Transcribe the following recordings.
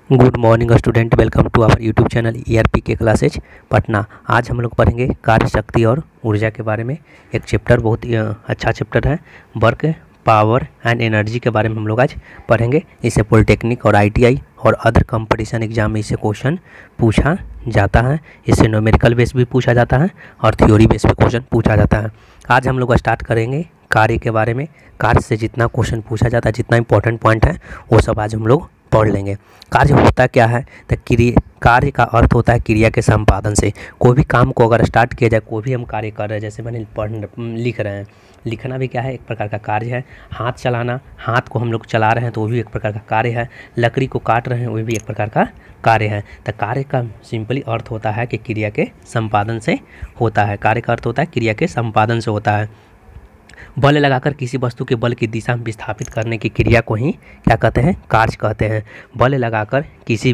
Good morning student, welcome to our YouTube channel ERP के classes Patna. आज हम लोग पढ़ेंगे कार्य शक्ति और ऊर्जा के बारे में। एक चैप्टर बहुत ही अच्छा चैप्टर है, वर्क पावर एंड एनर्जी के बारे में हम लोग आज पढ़ेंगे। इससे पॉलिटेक्निक और आईटीआई और अदर कंपटीशन एग्जाम में इससे क्वेश्चन पूछा जाता है। इससे न्यूमेरिकल बेस भी पूछा जाता है और थ्योरी बेस भी क्वेश्चन पूछा जाता है। आज हम लोग स्टार्ट करेंगे कार्य के बारे में। कार्य से जितना क्वेश्चन पूछा जाता है, जितना इंपॉर्टेंट पॉइंट है वो सब आज हम लोग पढ़ लेंगे। कार्य होता क्या है तो कार्य का अर्थ होता है क्रिया के संपादन से। कोई भी काम को अगर स्टार्ट किया जाए, कोई भी हम कार्य कर रहे हैं, जैसे मैंने लिख रहे हैं, लिखना भी क्या है, एक प्रकार का कार्य है। हाथ चलाना, हाथ को हम लोग चला रहे हैं तो वो भी एक प्रकार का कार्य है। लकड़ी को काट रहे हैं वो भी एक प्रकार का कार्य है। तो कार्य का सिंपली अर्थ होता है कि क्रिया के संपादन से होता है। कार्य का अर्थ होता है क्रिया के संपादन से होता है। बल लगाकर किसी वस्तु के बल की दिशा में विस्थापित करने की क्रिया को ही क्या कहते हैं, कार्य कहते हैं। बल लगाकर किसी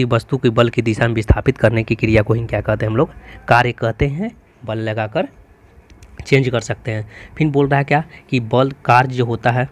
वस्तु के बल की दिशा में विस्थापित करने की क्रिया को ही क्या कहते हैं, हम लोग कार्य कहते हैं। बल लगाकर चेंज कर सकते हैं। फिर बोल रहा है क्या कि बल कार्य जो होता है,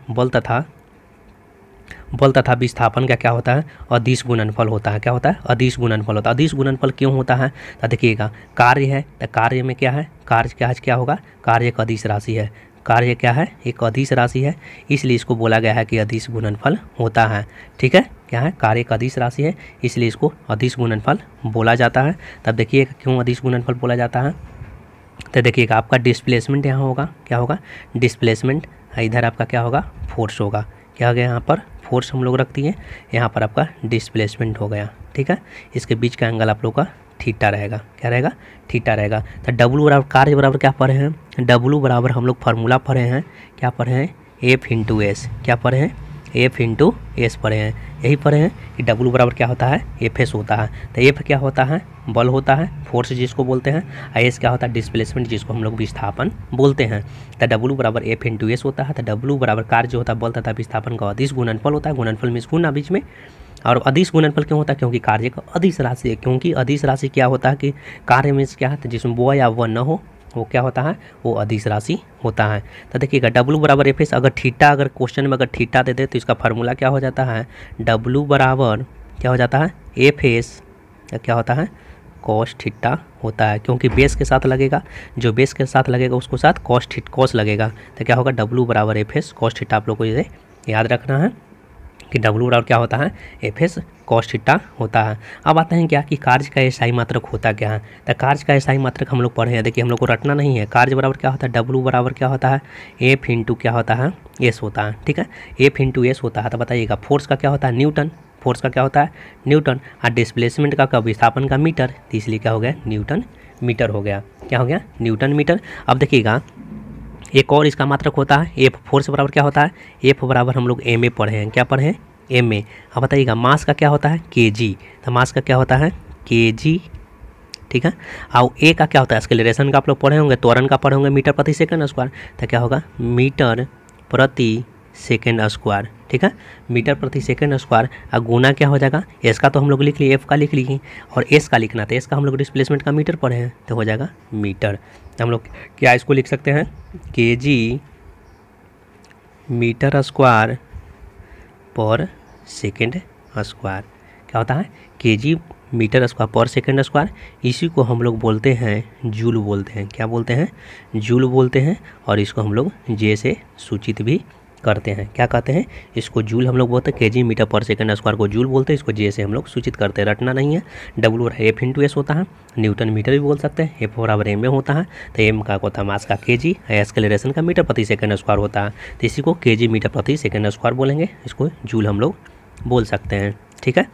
बल तथा विस्थापन का क्या होता है, अदिश गुणनफल होता है। क्या होता है, अदिश गुणनफल होता है। अदिश गुणनफल क्यों होता है तो देखिएगा, कार्य है तो कार्य में क्या है, कार्य क्या होगा, कार्य एक अदिश राशि है। कार्य क्या है, एक अदिश राशि है, इसलिए इसको बोला गया है कि अदिश गुणनफल होता है। ठीक है, क्या है, कार्य एक अदिश राशि है, इसलिए इसको अदिश गुणनफल बोला जाता है। तब देखिएगा क्यों अदिश गुणनफल बोला जाता है। तो देखिएगा आपका डिस्प्लेसमेंट यहाँ होगा, क्या होगा, डिस्प्लेसमेंट। इधर आपका क्या होगा, फोर्स होगा। क्या हो गया, यहाँ पर फोर्स हम लोग रख दिए, यहाँ पर आपका डिस्प्लेसमेंट हो गया। ठीक है, इसके बीच का एंगल आप लोग का थीटा रहेगा। क्या रहेगा, थीटा रहेगा। तो डब्लू बराबर कार्य बराबर क्या पढ़े हैं, डब्लू बराबर हम लोग फार्मूला पढ़े हैं, क्या पढ़े हैं, एफ इंटू एस। क्या पढ़े हैं, एफ इंटू एस पढ़े हैं। यही पढ़े हैं कि डब्लू बराबर क्या होता है, एफ एस होता है। तो एफ क्या होता है, बल होता है, फोर्स जिसको बोलते हैं। एस क्या होता है, डिस्प्लेसमेंट जिसको हम लोग विस्थापन बोलते हैं। तो डब्लू बराबर एफ इंटू एस होता है। तो डब्लू बराबर कार्य जो होता है, बल तथा विस्थापन का अदिश गुणनफल होता है। गुणनफल मीन्स गुना बीच में। और अदिश गुणनफल क्यों होता है, क्योंकि कार्य का अदिश राशि है। क्योंकि अदिश राशि क्या होता है कि कार्य मीन्स क्या है, तो जिसमें वो या वह न हो वो क्या होता है, वो अदिश राशि होता है। तो देखिएगा डब्लू बराबर एफ एस, अगर थीटा, अगर क्वेश्चन में अगर थीटा दे दे तो इसका फार्मूला क्या हो जाता है, डब्लू बराबर क्या हो जाता है, एफ एस क्या होता है, कॉस थीटा होता है। क्योंकि बेस के साथ लगेगा, जो बेस के साथ लगेगा उसको साथ कॉस लगेगा। तो क्या होगा, डब्लू बराबर एफ एस कॉस थीटा। आप लोग को इसे याद रखना है कि डब्लू बराबर क्या होता है, एफ एस कॉस थीटा होता है। अब आते हैं क्या कि कार्य का एसआई मात्रक होता क्या है। तो कार्य का एसआई मात्रक हम लोग पढ़े हैं। देखिए हम लोग को रटना नहीं है। कार्य बराबर क्या होता है, डब्लू बराबर क्या होता है, एफ इंटू क्या होता है, एस होता है। ठीक है, एफ इंटू एस होता है। तो बताइएगा फोर्स का क्या होता है, न्यूटन। फोर्स का क्या होता है, न्यूटन। और डिस्प्लेसमेंट का विस्थापन का मीटर, तो इसलिए क्या हो गया, न्यूटन मीटर हो गया। क्या हो गया, न्यूटन मीटर। अब देखिएगा एक और इसका मात्रक होता है एफ। फोर्स बराबर क्या होता है, एफ बराबर हम लोग एम ए पढ़े हैं। क्या पढ़े हैं, एम ए। अब बताइएगा मास का क्या होता है, के जी। तो मास का क्या होता है, के जी। ठीक है, और ए का क्या होता है, एक्सेलरेशन का आप लोग पढ़े होंगे, त्वरण का पढ़े होंगे, मीटर प्रति सेकंड स्क्वायर। तो क्या होगा, मीटर प्रति सेकंड स्क्वायर। ठीक है, मीटर प्रति सेकंड स्क्वायर। और गुना क्या हो जाएगा, एस का तो हम लोग लिख लिए, एफ का लिख लिए, और एस का लिखना था, एस का हम लोग डिस्प्लेसमेंट का मीटर पढ़े हैं, तो हो जाएगा मीटर। तो हम लोग क्या इसको लिख सकते हैं, के जी मीटर स्क्वायर पर सेकेंड स्क्वायर। क्या होता है, के जी मीटर स्क्वायर पर सेकेंड स्क्वायर। इसी को हम लोग बोलते हैं जूल बोलते हैं। क्या बोलते हैं, जूल बोलते हैं। और इसको हम लोग जे से सूचित भी करते हैं। क्या कहते हैं, इसको जूल हम लोग बोलते हैं, के जी मीटर पर सेकेंड स्क्वायर को जूल बोलते हैं, इसको जे से हम लोग सूचित करते हैं। रटना नहीं है। डब्लू एफ इंटू एस होता है, न्यूटन मीटर भी बोल सकते हैं, एफ बराबर एम ए होता है। तो एम का होता है मास का के जी, एक्सेलरेशन का मीटर प्रति सेकंड स्क्वायर होता है। तो इसी को के जी मीटर प्रति सेकंड स्क्वायर बोलेंगे, इसको जूल हम लोग बोल सकते हैं। ठीक है,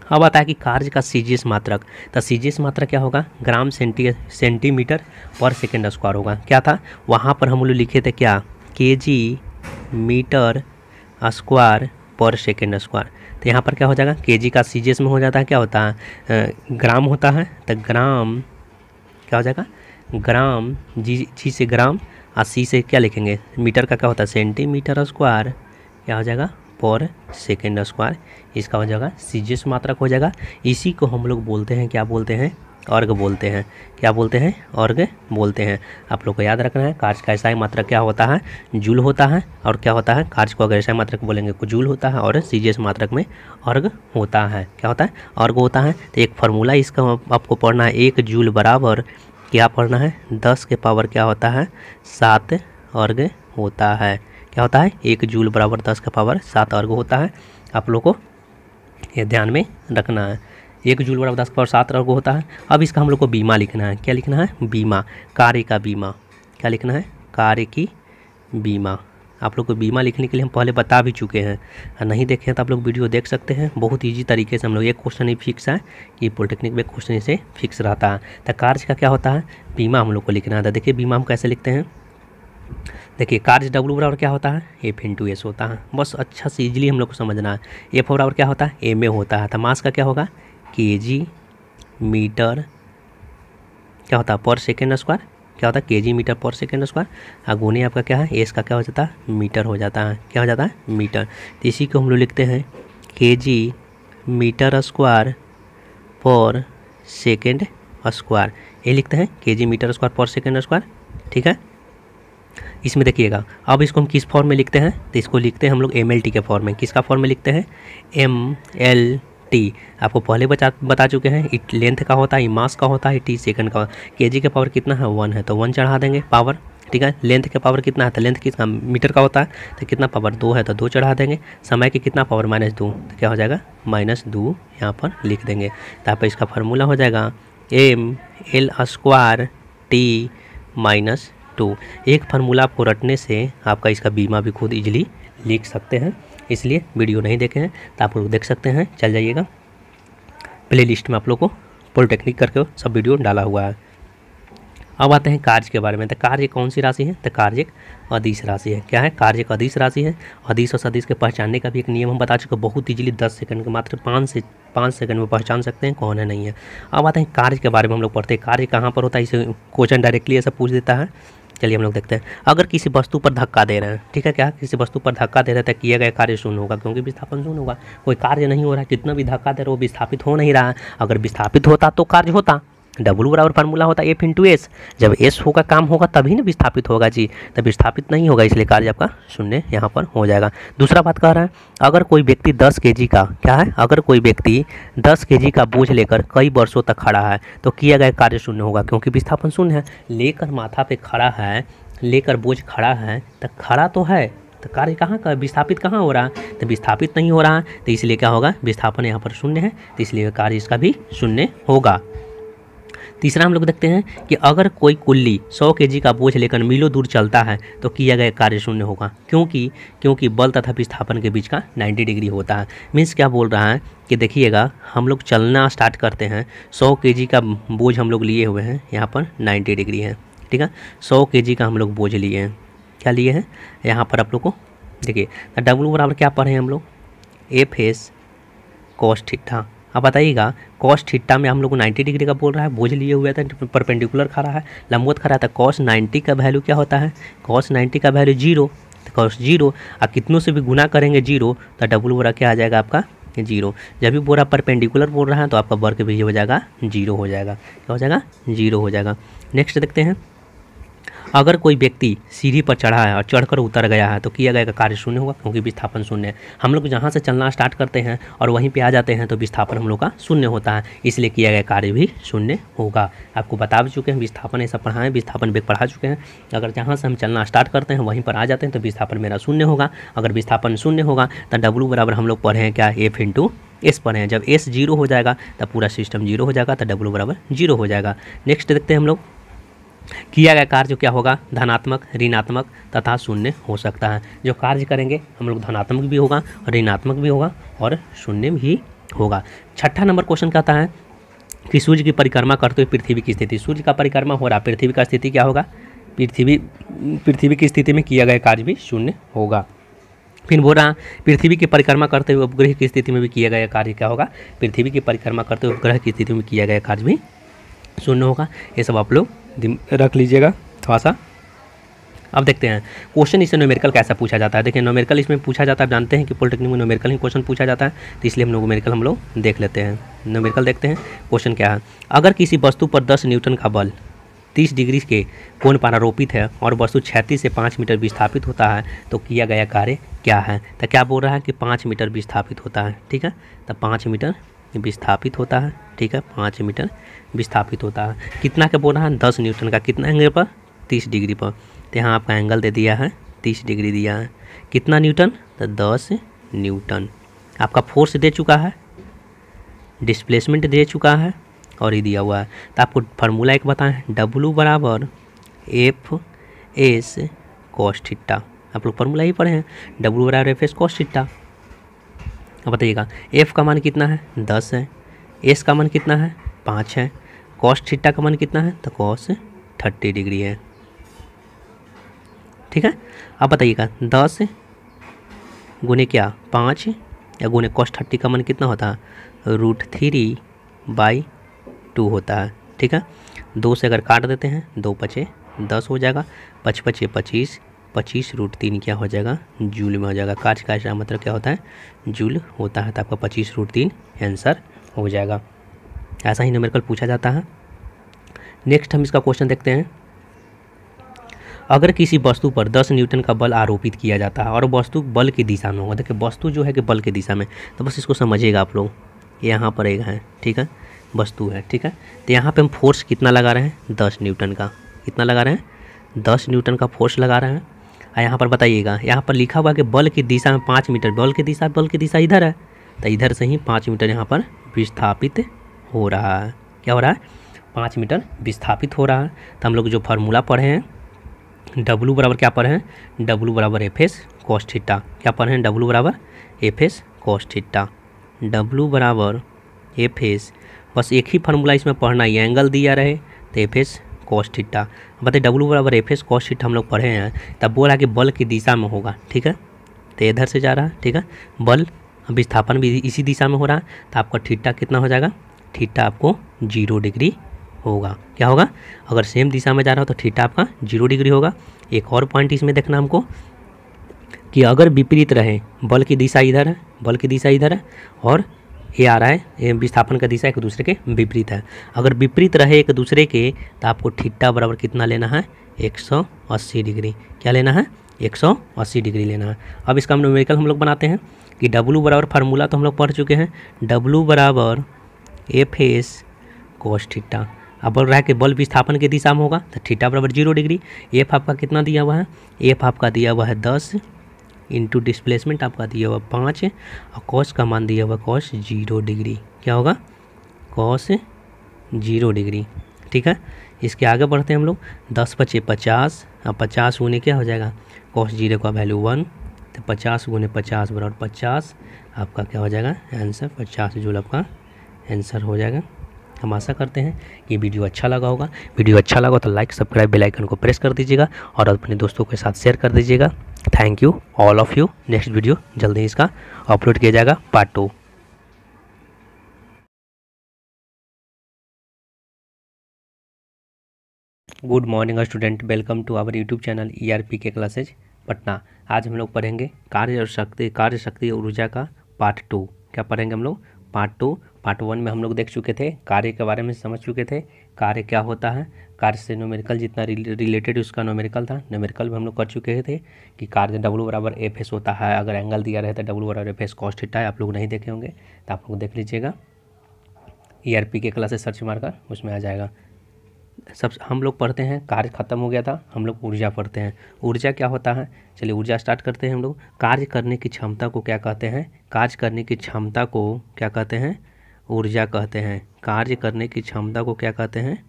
अब आता है कि कार्य का सीजीएस मात्रक। तो सीजीएस मात्रक क्या होगा, ग्राम सेंटीमीटर पर सेकंड स्क्वायर होगा। क्या था वहाँ पर हम लोग लिखे थे, क्या, के जी मीटर स्क्वायर पर सेकेंड स्क्वायर। तो यहाँ पर क्या हो जाएगा, के जी का सीजीएस में हो जाता है, क्या होता है, ग्राम होता है। तो ग्राम क्या हो जाएगा, ग्राम जी से ग्राम, और सी से क्या लिखेंगे, मीटर का क्या होता है, सेंटीमीटर स्क्वायर। क्या हो जाएगा, पर सेकेंड स्क्वायर, इसका हो जाएगा सीजीएस मात्रक हो जाएगा। इसी को हम लोग बोलते हैं, क्या बोलते हैं, अर्ग बोलते हैं। क्या बोलते हैं, अर्ग बोलते हैं। आप लोग को याद रखना है कार्य का एसआई मात्रक क्या होता है, जूल होता है। और क्या होता है, कार्य को अगर एसआई मात्रक बोलेंगे तो जूल होता है, और सीजीएस मात्रक में अर्ग होता है। क्या होता है, अर्ग होता है। तो एक फार्मूला इसका आपको पढ़ना है, 1 जूल बराबर क्या पढ़ना है, 10 के पावर क्या होता है, 7 अर्ग होता है। क्या होता है, 1 जूल बराबर 10 का पावर 7 अर्ग होता है। आप लोग को ये ध्यान में रखना है, 1 जूल बराबर 10 का पावर 7 अर्ग होता है। अब इसका हम लोग को बीमा लिखना है। क्या लिखना है, बीमा, कार्य का बीमा। क्या लिखना है, कार्य की बीमा। आप लोग को बीमा लिखने के लिए हम पहले बता भी चुके हैं, नहीं देखे हैं तो आप लोग वीडियो देख सकते हैं। बहुत ईजी तरीके से हम लोग, एक क्वेश्चन ही फिक्स है कि पॉलिटेक्निक में क्वेश्चन से फिक्स रहता है। तो कार्य का क्या होता है, बीमा हम लोग को लिखना है। तो देखिए बीमा हम कैसे लिखते हैं, देखिए कार्य डब्ल्यू बराबर क्या होता है, एफ इंटू एस होता है। बस अच्छा से ईजिली हम लोग को समझना है। एफ बराबर क्या होता है, एम ए होता है। तो मास का क्या होगा, केजी मीटर क्या होता है पर सेकेंड स्क्वायर। क्या होता है, केजी मीटर पर सेकेंड स्क्वायर। अगुने आपका क्या है, एस का क्या हो जाता है, मीटर हो जाता है। क्या हो जाता है, मीटर। तो इसी को हम लोग लिखते हैं केजी मीटर स्क्वायर पर सेकेंड स्क्वायर। ये लिखते हैं केजी मीटर स्क्वायर पर सेकेंड स्क्वायर। ठीक है, इसमें देखिएगा अब इसको हम किस फॉर्म में लिखते हैं, तो इसको लिखते हैं हम लोग MLT के फॉर्म में। किसका फॉर्म में लिखते हैं, MLT। आपको पहले बता चुके हैं, इट लेंथ का होता है, मास का होता है, टी सेकंड का। केजी का पावर कितना है, 1 है, तो 1 चढ़ा देंगे पावर। ठीक है, लेंथ का पावर कितना है, तो लेंथ कितना मीटर का होता है, तो कितना पावर 2 है, तो 2 चढ़ा देंगे। समय की कितना पावर -2, तो क्या हो जाएगा -2 यहाँ पर लिख देंगे। तो आप इसका फार्मूला हो जाएगा ML स्क्वायर T -2। एक फार्मूला आपको रटने से आपका इसका बीमा भी खुद इजीली लिख सकते हैं। इसलिए वीडियो नहीं देखे हैं तो आप लोग देख सकते हैं, चल जाइएगा प्ले लिस्ट में, आप लोग को पॉलिटेक्निक करके सब वीडियो डाला हुआ है। अब आते हैं कार्य के बारे में। तो कार्य कौन सी राशि है, तो कार्य एक अदिश राशि है। क्या है, कार्य एक अदिश राशि है। अदिश और सदिश के पहचानने का भी एक नियम हम बता चुके, बहुत इजीली 10 सेकंड के मात्र 5 सेकंड में पहचान सकते हैं कौन है नहीं है। अब आते हैं कार्य के बारे में, हम लोग पढ़ते हैं कार्य कहाँ पर होता है। इसे क्वेश्चन डायरेक्टली ऐसा पूछ देता है। चलिए हम लोग देखते हैं, अगर किसी वस्तु पर धक्का दे रहे हैं, ठीक है, क्या किसी वस्तु पर धक्का दे रहे हैं तो किया गया कार्य शून्य होगा, क्योंकि विस्थापन शून्य होगा। कोई कार्य नहीं हो रहा है, कितना भी धक्का दे रहे हो विस्थापित हो नहीं रहा है। अगर विस्थापित होता तो कार्य होता। डब्ल्यू बराबर फार्मूला होता है एफ इंटू एस। जब एस होगा काम होगा तभी ना विस्थापित होगा जी, तब विस्थापित नहीं होगा, इसलिए कार्य आपका शून्य यहाँ पर हो जाएगा। दूसरा बात कह रहा है, अगर कोई व्यक्ति 10 kg का, क्या है, अगर कोई व्यक्ति 10 kg का बोझ लेकर कई वर्षों तक खड़ा है तो किया गया कार्य शून्य होगा, क्योंकि विस्थापन शून्य है। लेकर माथा पे खड़ा है, लेकर बोझ खड़ा है, तो खड़ा तो है, तो कार्य कहाँ का, विस्थापित कहाँ हो रहा है, तो विस्थापित नहीं हो रहा है, तो इसलिए क्या होगा, विस्थापन यहाँ पर शून्य है, तो इसलिए कार्य इसका भी शून्य होगा। तीसरा हम लोग देखते हैं कि अगर कोई कुल्ली 100 kg का बोझ लेकर मीलों दूर चलता है तो किया गया कार्य शून्य होगा, क्योंकि बल तथा विस्थापन के बीच का 90 डिग्री होता है। मीन्स क्या बोल रहा है कि देखिएगा, हम लोग चलना स्टार्ट करते हैं, 100 kg का बोझ हम लोग लिए हुए हैं, यहाँ पर 90 डिग्री है, ठीक है, 100 kg का हम लोग बोझ लिए हैं, क्या लिए हैं, यहाँ पर आप लोग को देखिए डब्ल्यू बराबर क्या पढ़े हैं हम लोग, एफ एस कॉस थीटा। अब बताइएगा कॉस थीटा में हम लोग को 90 डिग्री का बोल रहा है, बोझ लिए हुए थे, परपेंडिकुलर खड़ा है, लंबवत खड़ा था। कॉस 90 का वैल्यू क्या होता है, कॉस 90 का वैल्यू 0, तो कॉस 0 और कितनों से भी गुना करेंगे 0, तो डब्ल्यू बराबर क्या आ जाएगा आपका 0। जब भी बोरा परपेंडिकुलर बोल रहा है तो आपका वर्ग भी हो जाएगा 0 हो जाएगा, क्या हो जाएगा 0 हो जाएगा। नेक्स्ट देखते हैं, अगर कोई व्यक्ति सीढ़ी पर चढ़ा है और चढ़कर उतर गया है तो किया गया कार्य शून्य होगा, क्योंकि विस्थापन शून्य है। हम लोग जहाँ से चलना स्टार्ट करते हैं और वहीं पे आ जाते हैं तो विस्थापन हम लोग का शून्य होता है, इसलिए किया गया कार्य भी शून्य होगा। आपको बता भी चुके हैं, विस्थापन ऐसा पढ़ाएं, विस्थापन वेग पढ़ा चुके हैं। अगर जहाँ से हम चलना स्टार्ट करते हैं वहीं पर आ जाते हैं तो विस्थापन मेरा शून्य होगा। अगर विस्थापन शून्य होगा तो डब्ल्यू बराबर हम लोग पढ़े हैं क्या, एफ इंटू एस पढ़े हैं। जब एस 0 हो जाएगा तब पूरा सिस्टम 0 हो जाएगा, तो डब्ल्यू बराबर 0 हो जाएगा। नेक्स्ट देखते हैं हम लोग, किया गया कार्य क्या होगा, धनात्मक, ऋणात्मक तथा शून्य हो सकता है। जो कार्य करेंगे हम लोग धनात्मक भी होगा, ऋणात्मक भी होगा और शून्य भी होगा। छठा नंबर क्वेश्चन कहता है कि सूर्य की परिक्रमा करते हुए पृथ्वी की स्थिति, सूर्य का परिक्रमा हो रहा, पृथ्वी का स्थिति क्या होगा, पृथ्वी की स्थिति में किया गया कार्य भी शून्य होगा। फिर बोल रहा पृथ्वी की परिक्रमा करते हुए उपग्रह की स्थिति में भी किया गया कार्य क्या होगा, पृथ्वी की परिक्रमा करते हुए उपग्रह की स्थिति में किया गया कार्य भी शून्य होगा। ये सब आप लोग रख लीजिएगा थोड़ा सा। अब देखते हैं क्वेश्चन इससे न्यूमेरिकल कैसा पूछा जाता है। देखिए न्यूमेरिकल इसमें पूछा जाता है, आप जानते हैं कि पॉलिटेक्निक में न्यूमेरिकल ही क्वेश्चन पूछा जाता है, तो इसलिए हम न्यूमेरिकल हम लोग देख लेते हैं। न्यूमेरिकल देखते हैं क्वेश्चन क्या है। अगर किसी वस्तु पर 10 न्यूटन का बल 30 डिग्री के कोण पर आरोपित है और वस्तु क्षैतिज से 5 मीटर विस्थापित होता है तो किया गया कार्य क्या है। तो क्या बोल रहा है कि 5 मीटर विस्थापित होता है, ठीक है। तो 5 मीटर विस्थापित होता है, ठीक है, 5 मीटर विस्थापित होता है। कितना का बोल रहा है, 10 न्यूटन का। कितना एंगल पर, 30 डिग्री पर। तो यहाँ आपका एंगल दे दिया है 30 डिग्री दिया है। कितना न्यूटन, तो 10 न्यूटन। आपका फोर्स दे चुका है, डिस्प्लेसमेंट दे चुका है और ये दिया हुआ है। तो आपको फार्मूला एक बताएं, W बराबर एफ एस कॉस थीटा। आप लोग फार्मूला ही पढ़े हैं, W बराबर एफ एस कॉस थीटा। अब बताइएगा एफ का मान कितना है, 10 है। एस का मान कितना है, 5 है। कॉस थीटा का मान कितना है, तो कॉस 30 डिग्री है, ठीक है। अब बताइएगा 10 गुने क्या 5 या गुने कॉस 30 का मान कितना होता है, √3/2 होता है, ठीक है। 2 से अगर काट देते हैं 2 पचे 10 हो जाएगा, 5 पचे 25, 25 √3 क्या हो जाएगा, जूल में हो जाएगा। काज का ऐसा मतलब क्या होता है, जूल होता है। तो आपका 25 √3 आंसर हो जाएगा। ऐसा ही न्यूमेरिकल पूछा जाता है। नेक्स्ट हम इसका क्वेश्चन देखते हैं। अगर किसी वस्तु पर 10 न्यूटन का बल आरोपित किया जाता है और वस्तु बल की दिशा में होगा, देखिए वस्तु जो है कि बल की दिशा में, तो बस इसको समझिएगा आप लोग। यहाँ पर एक है, ठीक है, वस्तु है, ठीक है। तो यहाँ पे हम फोर्स कितना लगा रहे हैं, 10 न्यूटन का। कितना लगा रहे हैं, 10 न्यूटन का फोर्स लगा रहे हैं। और यहाँ पर बताइएगा, यहाँ पर लिखा हुआ कि बल की दिशा में 5 मीटर, बल की दिशा इधर है, तो इधर से ही 5 मीटर यहाँ पर विस्थापित हो रहा है। क्या हो रहा है, 5 मीटर विस्थापित हो रहा है। तो हम लोग जो फार्मूला पढ़े हैं, W बराबर क्या पढ़े हैं, W बराबर एफ एस कॉस थीटा। क्या पढ़े हैं, W बराबर F S cos theta. W बराबर एफ एस, बस एक ही फार्मूला इसमें पढ़ना ही, एंगल दिया रहे तो एफ एस कॉस थीटा। बताइए W बराबर एफ एस कॉस थीटा हम लोग पढ़े हैं, तब बोला कि बल की दिशा में होगा, ठीक है। तो इधर से जा रहा है, ठीक है, बल विस्थापन भी इसी दिशा में हो रहा है। तो आपका थीटा कितना हो जाएगा, थीटा आपको 0 डिग्री होगा। क्या होगा, अगर सेम दिशा में जा रहा हो तो थीटा आपका 0 डिग्री होगा। एक और पॉइंट इसमें देखना हमको कि अगर विपरीत रहे, बल की दिशा इधर है, बल की दिशा इधर है और ये आ रहा है, ये विस्थापन का दिशा एक दूसरे के विपरीत है। अगर विपरीत रहे एक दूसरे के तो आपको थीटा बराबर कितना लेना है, 180 डिग्री। क्या लेना है, 180 डिग्री लेना है। अब इसका न्यूमेरिकल हम लोग बनाते हैं कि W बराबर फार्मूला तो हम लोग पढ़ चुके हैं, W बराबर एफ एस कॉस थीटा। अब बोल रहा है कि बल विस्थापन की दिशा में होगा तो थीटा बराबर 0 डिग्री। एफ आपका कितना दिया हुआ है, एफ आपका दिया हुआ है 10 इंटू डिस्प्लेसमेंट आपका दिया हुआ 5 और कॉस का मान दिया हुआ कॉस 0 डिग्री। क्या होगा, कॉस 0 डिग्री, ठीक है। इसके आगे बढ़ते हैं हम लोग, 10 पचे 50 और 50 गुने क्या हो जाएगा, कॉस 0 का वैल्यू 1, तो 50 गुने 50 बराबर 50 आपका क्या हो जाएगा आंसर, 50 जूल आपका आंसर हो जाएगा। हम आशा करते हैं कि वीडियो अच्छा लगा होगा। वीडियो अच्छा लगा तो लाइक सब्सक्राइब बेल आइकन को प्रेस कर दीजिएगा और अपने दोस्तों के साथ शेयर कर दीजिएगा। Thank you all of you. Next video जल्दी ही इसका अपलोड किया जाएगा, part 2। Good morning student, welcome to our YouTube channel ERP के क्लासेज पटना। आज हम लोग पढ़ेंगे कार्य शक्ति और ऊर्जा का पार्ट 2। क्या पढ़ेंगे हम लोग, पार्ट 2। पार्ट 1 में हम लोग देख चुके थे, कार्य के बारे में समझ चुके थे, कार्य क्या होता है, कार्य से न्यूमेरिकल जितना रिलेटेड उसका न्यूमेरिकल था, न्यूमेरिकल भी हम लोग कर चुके थे कि कार्य W बराबर एफ एस होता है। अगर एंगल दिया रहे तो W बराबर एफ एस कॉस थीटा है। आप लोग नहीं देखे होंगे तो आप लोग देख लीजिएगा, ERP के क्लासेस सर्च मारकर उसमें आ जाएगा। सब हम लोग पढ़ते हैं, कार्य खत्म हो गया था, हम लोग ऊर्जा पढ़ते हैं। ऊर्जा क्या होता है, चलिए ऊर्जा स्टार्ट करते हैं हम लोग। कार्य करने की क्षमता को क्या कहते हैं, कार्य करने की क्षमता को क्या कहते हैं, ऊर्जा कहते हैं। कार्य करने की क्षमता को क्या कहते हैं,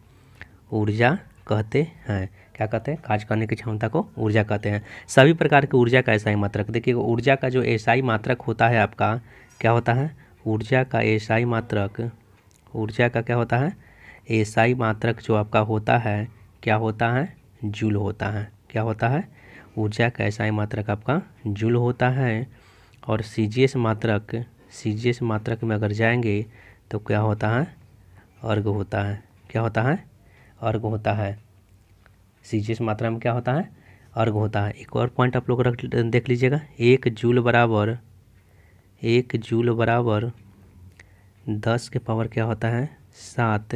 ऊर्जा कहते हैं। क्या कहते हैं, कार्य करने की क्षमता को ऊर्जा कहते हैं। सभी प्रकार की ऊर्जा का एसआई मात्रक, देखिए ऊर्जा का जो एसआई मात्रक होता है आपका क्या होता है, ऊर्जा का एसआई मात्रक, ऊर्जा का क्या होता है, एसआई मात्रक जो आपका होता है क्या होता है, जूल होता है। क्या होता है, ऊर्जा का एसआई मात्रक आपका जूल होता है। और सीजीएस मात्रक में अगर जाएंगे तो क्या होता है, अर्ग होता है। क्या होता है, अर्ग होता है। सीजीएस मात्रा में क्या होता है, अर्घ होता है। एक और पॉइंट आप लोग देख लीजिएगा, 1 जूल बराबर 10 के पावर क्या होता है 7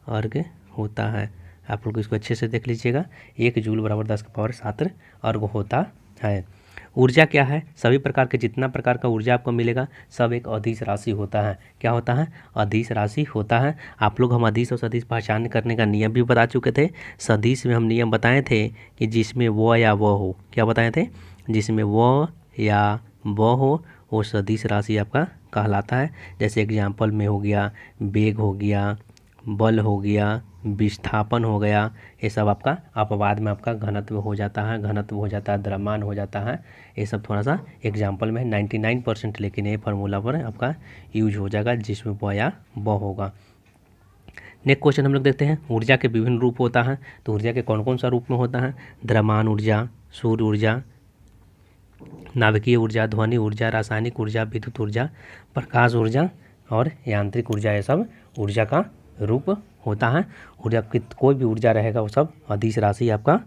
अर्घ होता है। आप लोग इसको अच्छे से देख लीजिएगा, 1 जूल बराबर 10 के पावर 7 अर्घ होता है। ऊर्जा क्या है, सभी प्रकार के जितना प्रकार का ऊर्जा आपको मिलेगा सब एक अदिश राशि होता है। क्या होता है, अदिश राशि होता है। आप लोग हम अदिश और सदिश पहचान करने का नियम भी बता चुके थे। सदिश में हम नियम बताए थे कि जिसमें वो या वह हो, क्या बताए थे, जिसमें वो या वह हो वो सदिश राशि आपका कहलाता है। जैसे एग्जाम्पल में हो गया वेग हो गया, बल हो गया, विस्थापन हो गया, ये सब आपका अपवाद में आपका घनत्व हो जाता है, द्रव्यमान हो जाता है। ये सब थोड़ा सा एग्जाम्पल में 99% लेकिन ये फार्मूला पर आपका यूज हो जाएगा जिसमें ब या ब होगा। नेक्स्ट क्वेश्चन हम लोग देखते हैं, ऊर्जा के विभिन्न रूप होता है। तो ऊर्जा के कौन कौन सा रूप में होता है, द्रव्यमान ऊर्जा, सूर्य ऊर्जा, नाभिकीय ऊर्जा, ध्वनि ऊर्जा, रासायनिक ऊर्जा, विद्युत ऊर्जा, प्रकाश ऊर्जा और यांत्रिक ऊर्जा, ये सब ऊर्जा का रूप होता है। ऊर्जा की कोई भी ऊर्जा रहेगा वो सब अदिश राशि आपका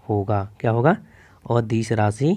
होगा। क्या होगा, अदिश राशि।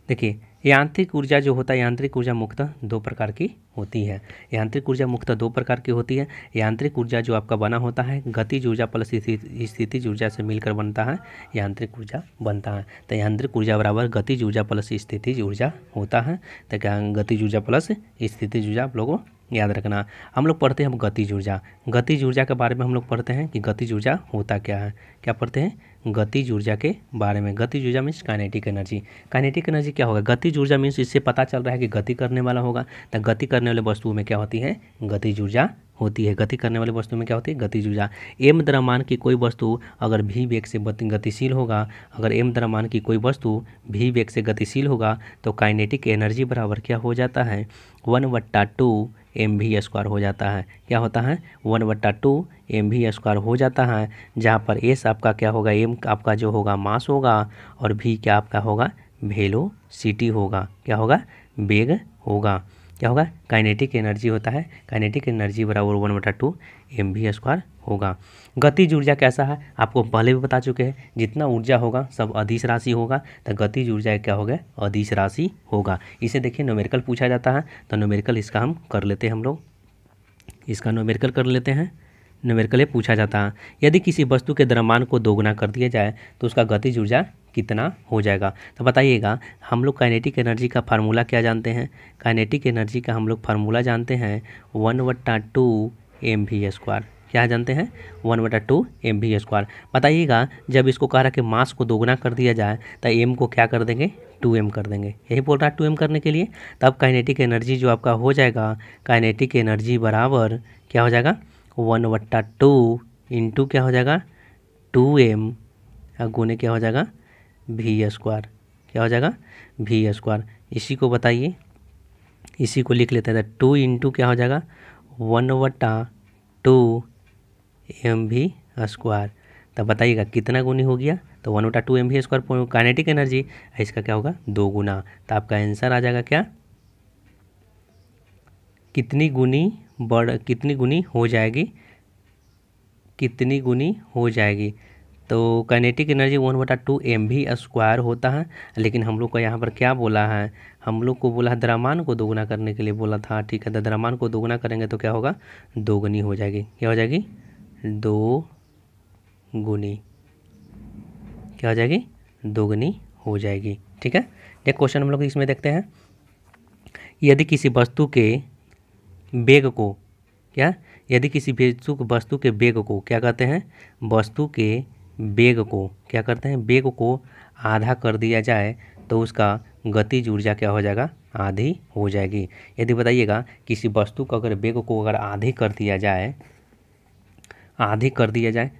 देखिए यांत्रिक ऊर्जा जो होता है, यांत्रिक ऊर्जा मुख्यतः 2 प्रकार की होती है। यांत्रिक ऊर्जा मुख्यतः 2 प्रकार की होती है। यांत्रिक ऊर्जा जो आपका बना होता है गतिज ऊर्जा प्लस स्थितिज ऊर्जा से मिलकर बनता है, यांत्रिक ऊर्जा बनता है। तो यांत्रिक ऊर्जा बराबर गतिज ऊर्जा प्लस स्थितिज ऊर्जा होता है। तो क्या गतिज ऊर्जा प्लस स्थितिज ऊर्जा आप लोगों याद रखना। हम लोग पढ़ते हैं हम गतिज ऊर्जा। गतिज ऊर्जा के बारे में हम लोग पढ़ते हैं कि गतिज ऊर्जा होता क्या है। क्या पढ़ते हैं, गतिज ऊर्जा के बारे में। गतिज ऊर्जा means kinetic energy. Kinetic energy क्या होगा, गतिज ऊर्जा मीन्स इससे पता चल रहा है कि गति करने वाला होगा। तो गति करने वाले वस्तुओं में क्या होती है, गतिज ऊर्जा होती है। गति करने वाली वस्तु में क्या होती है, गतिज ऊर्जा। एम द्रव्यमान की कोई वस्तु अगर भी वेग से गतिशील होगा, अगर एम द्रव्यमान की कोई वस्तु भी वेग से गतिशील होगा तो काइनेटिक एनर्जी बराबर क्या हो जाता है, 1/2 mv² हो जाता है। क्या होता है, 1/2 mv² हो जाता है। जहाँ पर एस आपका क्या होगा, एम आपका जो होगा मास होगा और भी क्या आपका होगा, वेलोसिटी होगा। क्या होगा, वेग होगा। क्या होगा, काइनेटिक एनर्जी होता है। काइनेटिक एनर्जी बराबर 1/2 mv² होगा। गतिज ऊर्जा कैसा है आपको पहले भी बता चुके हैं, जितना ऊर्जा होगा सब अदिश राशि होगा। तो गतिज ऊर्जा क्या होगा, अदिश राशि होगा। इसे देखिए न्यूमेरिकल पूछा जाता है, तो न्यूमेरिकल इसका हम कर लेते हैं, हम लोग इसका न्यूमेरिकल कर लेते हैं। न्यूमेरिकल ये पूछा जाता है, यदि किसी वस्तु के द्रव्यमान को दोगुना कर दिया जाए तो उसका गतिज ऊर्जा कितना हो जाएगा। तो बताइएगा, हम लोग काइनेटिक एनर्जी का फार्मूला क्या जानते हैं, काइनेटिक एनर्जी का हम लोग फार्मूला जानते हैं 1/2 mv²। क्या जानते हैं, 1/2 mv²। बताइएगा, जब इसको कह रहा कि मास को दोगुना कर दिया जाए तो एम को क्या कर देंगे, 2m कर देंगे। यही बोल रहा है 2m करने के लिए। तब काइनेटिक एनर्जी जो आपका हो जाएगा, काइनेटिक एनर्जी बराबर क्या हो जाएगा, 1/2 इंटू क्या हो जाएगा 2m गुने क्या हो जाएगा v²। क्या हो जाएगा, v²। इसी को बताइए, इसी को लिख लेते हैं। 2 इंटू क्या हो जाएगा 1/2 mv²। तब बताइएगा कितना गुनी हो गया, तो 1/2 mv² काइनेटिक एनर्जी, इसका क्या होगा 2 गुना। तो आपका आंसर आ जाएगा क्या, कितनी गुनी हो जाएगी, कितनी गुनी हो जाएगी। तो काइनेटिक एनर्जी 1/2 mv² होता है। लेकिन हम लोग को यहाँ पर क्या बोला है, हम लोग को बोला है द्रव्यमान को दोगुना करने के लिए बोला था। ठीक है, तो द्रव्यमान को दोगुना करेंगे तो क्या होगा, दोगुनी हो जाएगी। क्या हो जाएगी, 2 गुनी। क्या हो जाएगी, दोगुनी हो जाएगी। ठीक है, एक क्वेश्चन हम लोग इसमें देखते हैं, यदि किसी वस्तु के वेग को यदि किसी वस्तु के वेग को क्या कहते हैं, वस्तु के वेग को क्या करते हैं, वेग को आधा कर दिया जाए तो उसका गतिज ऊर्जा क्या हो जाएगा, आधी हो जाएगी। यदि बताइएगा किसी वस्तु को अगर वेग को अगर आधी कर दिया जाए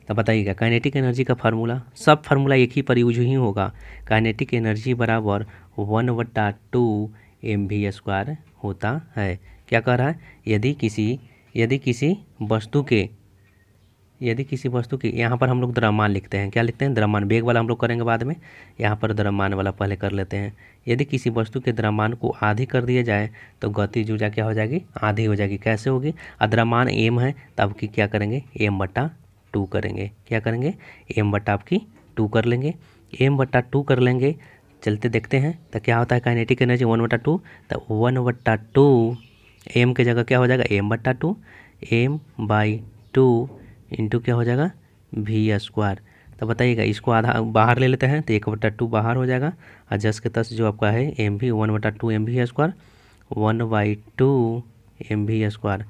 तो बताइएगा काइनेटिक एनर्जी का फार्मूला, सब फार्मूला एक ही पर यूज ही होगा। काइनेटिक एनर्जी बराबर 1/2 mv² होता है। क्या कह रहा है, यदि किसी वस्तु के यहाँ पर हम लोग द्रव्यमान लिखते हैं। क्या लिखते हैं, द्रव्यमान। वेग वाला हम लोग करेंगे बाद में, यहाँ पर द्रव्यमान वाला पहले कर लेते हैं। यदि किसी वस्तु के द्रव्यमान को आधी कर दिया जाए तो गतिज ऊर्जा क्या हो जाएगी, आधी हो जाएगी। कैसे होगी, द्रव्यमान m है तब की क्या करेंगे, m/2 टू करेंगे। क्या करेंगे? m बटा आपकी 2 कर लेंगे। m बटा 2 कर लेंगे। चलते देखते हैं तो क्या होता है काइनेटिक एनर्जी 1/2, तो 1/2 m के जगह क्या हो जाएगा m/2, m/2 इंटू क्या हो जाएगा v²। तो बताइएगा इसको आधा बाहर ले लेते हैं तो 1/2 बाहर हो जाएगा और 10⁻⁻⁴ जो आपका है mv 1/2 mv², 1/2 mv²।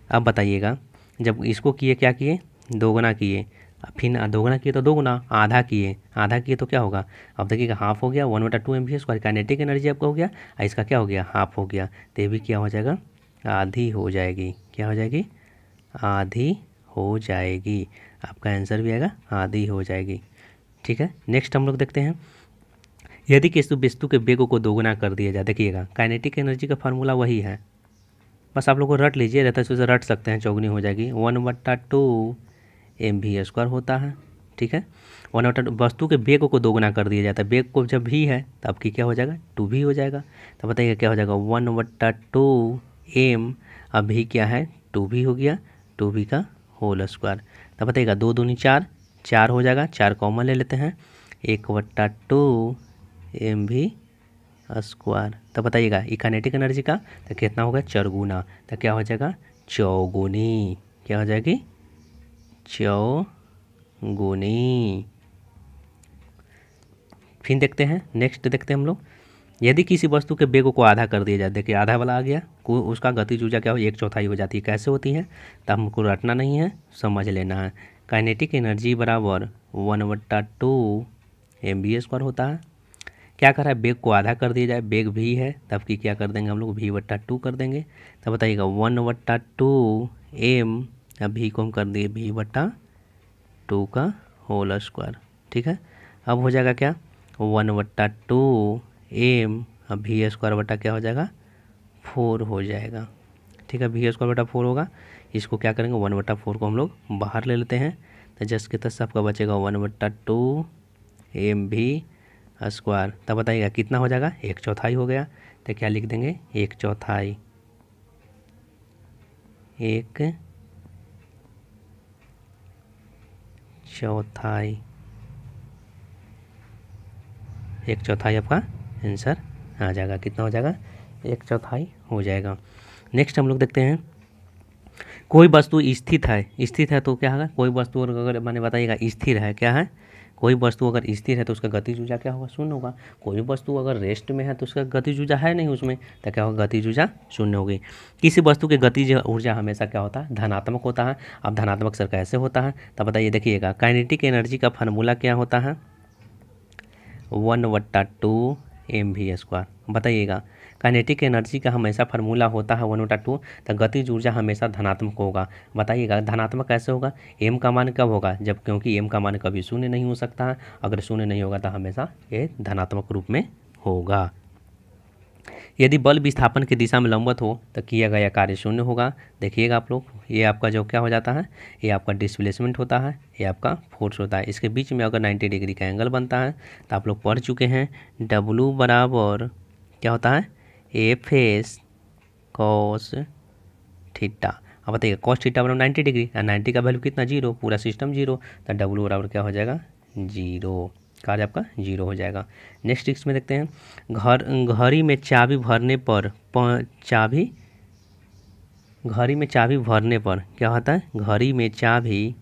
अब बताइएगा जब इसको किए क्या किए दोगुना किए, फिर दोगुना किए तो दोगुना, आधा किए तो क्या होगा? अब देखिएगा हाफ हो गया 1/2 mv², काइनेटिक एनर्जी आपका हो गया और इसका क्या हो गया हाफ हो गया, तो ये भी क्या हो जाएगा आधी हो जाएगी। क्या हो जाएगी? आधी हो जाएगी। आपका आंसर भी आएगा आधी हो जाएगी। ठीक है, नेक्स्ट हम लोग देखते हैं यदि किसी वस्तु के वेग को दोगुना कर दिया जाए। देखिएगा काइनेटिक एनर्जी का फार्मूला वही है, बस आप लोग को रट लीजिए, रहता है उसे रट सकते हैं, चौगुनी हो जाएगी 1/2 mv² होता है। ठीक है, 1/2 वस्तु के वेग को दोगुना कर दिया जाता है, वेग को जब भी है तो आपकी क्या हो जाएगा 2 भी हो जाएगा। तो बताइए क्या हो जाएगा 1/2 m, अभी क्या है 2 भी हो गया, 2 का होल स्क्वायर। तो बताइएगा 2 दूनी 4, 4 हो जाएगा, 4 कॉमन ले लेते हैं 1/2 mv²। तो बताइएगा ये काइनेटिक एनर्जी का तो कितना होगा चौगुना, तो क्या हो जाएगा चौगुनी। क्या हो जाएगी चौगुनी। फिर देखते हैं नेक्स्ट देखते हैं हम लोग यदि किसी वस्तु के वेग को आधा कर दिया जाए। देखिए आधा वाला आ गया, उसका गतिज ऊर्जा क्या हो 1/4 हो जाती है। कैसे होती है तो हमको रटना नहीं है, समझ लेना है। काइनेटिक एनर्जी बराबर 1/2 mv² होता है। क्या कर रहा है वेग को आधा कर दिया जाए, वेग भी है तब की क्या कर देंगे हम लोग v/2 कर देंगे। तब बताइएगा 1/2 m, अब भी को हम कर दिए v/2 का होल स्क्वायर। ठीक है, अब हो जाएगा क्या 1/2 m, अब v² बटा क्या हो जाएगा 4 हो जाएगा। ठीक है, v² बटा 4 होगा। इसको क्या करेंगे 1/4 को हम लोग बाहर ले लेते हैं, तो जस के तस आपका बचेगा 1/2 mv²। तब बताइएगा कितना हो जाएगा 1/4 हो गया, तो क्या लिख देंगे 1/4, 1/4 आपका आंसर आ जाएगा। कितना हो जाएगा 1/4 हो जाएगा। नेक्स्ट हम लोग देखते हैं कोई वस्तु स्थित है तो क्या होगा, कोई वस्तु अगर मैंने बताइएगा स्थिर है, क्या है कोई वस्तु अगर स्थिर है तो उसका गतिज ऊर्जा क्या होगा 0 होगा। कोई वस्तु अगर रेस्ट में है तो उसका गतिज ऊर्जा है नहीं उसमें, तो क्या होगा गतिज ऊर्जा 0 होगी। किसी वस्तु के गतिज ऊर्जा हमेशा क्या होता है धनात्मक होता है। अब धनात्मक सर कैसे होता है तब बताइए। देखिएगा काइनेटिक एनर्जी का फार्मूला क्या होता है 1/2 mv²। बताइएगा काइनेटिक एनर्जी का हमेशा फार्मूला होता है 1/2, तो गतिज ऊर्जा हमेशा धनात्मक होगा। बताइएगा धनात्मक कैसे होगा, m का मान कब होगा जब, क्योंकि m का मान कभी 0 नहीं हो सकता है, अगर 0 नहीं होगा तो हमेशा ये धनात्मक रूप में होगा। यदि बल विस्थापन की दिशा में लंबवत हो तो किया गया कार्य 0 होगा। देखिएगा आप लोग ये आपका जो क्या हो जाता है, ये आपका डिस्प्लेसमेंट होता है, ये आपका फोर्स होता है। इसके बीच में अगर 90 डिग्री का एंगल बनता है तो आप लोग पढ़ चुके हैं W बराबर क्या होता है FS cos थीटा। अब बताइए cos थीटा बराबर 90 डिग्री, 90 का वैल्यू कितना 0, पूरा सिस्टम 0, तो W बराबर क्या हो जाएगा 0, कार्य आपका 0 हो जाएगा। नेक्स्ट इसमें देखते हैं घड़ी में चाबी भरने पर क्या होता है, घड़ी में चाबी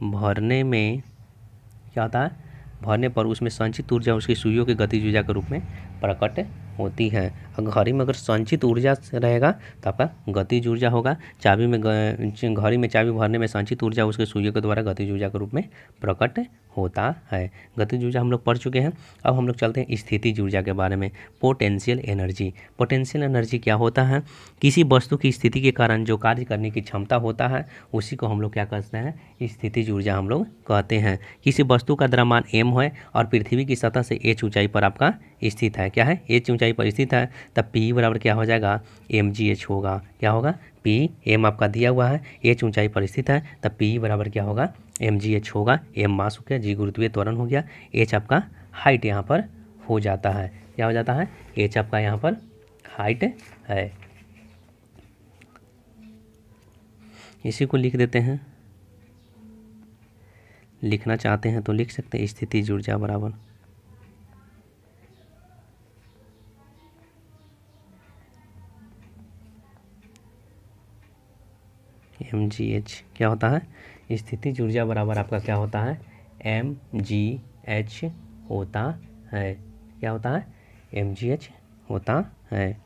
भरने पर उसमें संचित ऊर्जा उसकी सुइयों की गतिज ऊर्जा के रूप में प्रकट होती है। घड़ी में अगर संचित ऊर्जा रहेगा तो आपका गतिज ऊर्जा होगा। घड़ी में चाबी भरने में संचित ऊर्जा उसके सुइयों के द्वारा गतिज ऊर्जा के रूप में प्रकट होता है। गतिज ऊर्जा हम लोग पढ़ चुके हैं। अब हम लोग चलते हैं स्थितिज ऊर्जा के बारे में। पोटेंशियल एनर्जी क्या होता है, किसी वस्तु की स्थिति के कारण जो कार्य करने की क्षमता होता है उसी को हम लोग क्या कहते हैं स्थितिज ऊर्जा हम लोग कहते हैं। किसी वस्तु का द्रव्यमान m है और पृथ्वी की सतह से h ऊंचाई पर आपका स्थित है, क्या है h ऊंचाई पर स्थित है, तब p बराबर क्या हो जाएगा mgh होगा। क्या होगा p, m आपका दिया हुआ है, h ऊंचाई पर स्थित है, तब p बराबर क्या होगा mgh होगा। m मास हो गया, g गुरुत्वीय त्वरण हो गया, h आपका हाइट यहाँ पर हो जाता है। क्या हो जाता है h आपका यहाँ पर हाइट है। इसी को लिख देते हैं लिखना चाहते हैं तो लिख सकते हैं, स्थितिज ऊर्जा बराबर mgh। क्या होता है, स्थितिज ऊर्जा बराबर आपका क्या होता है, mgh होता है। क्या होता है, mgh होता है।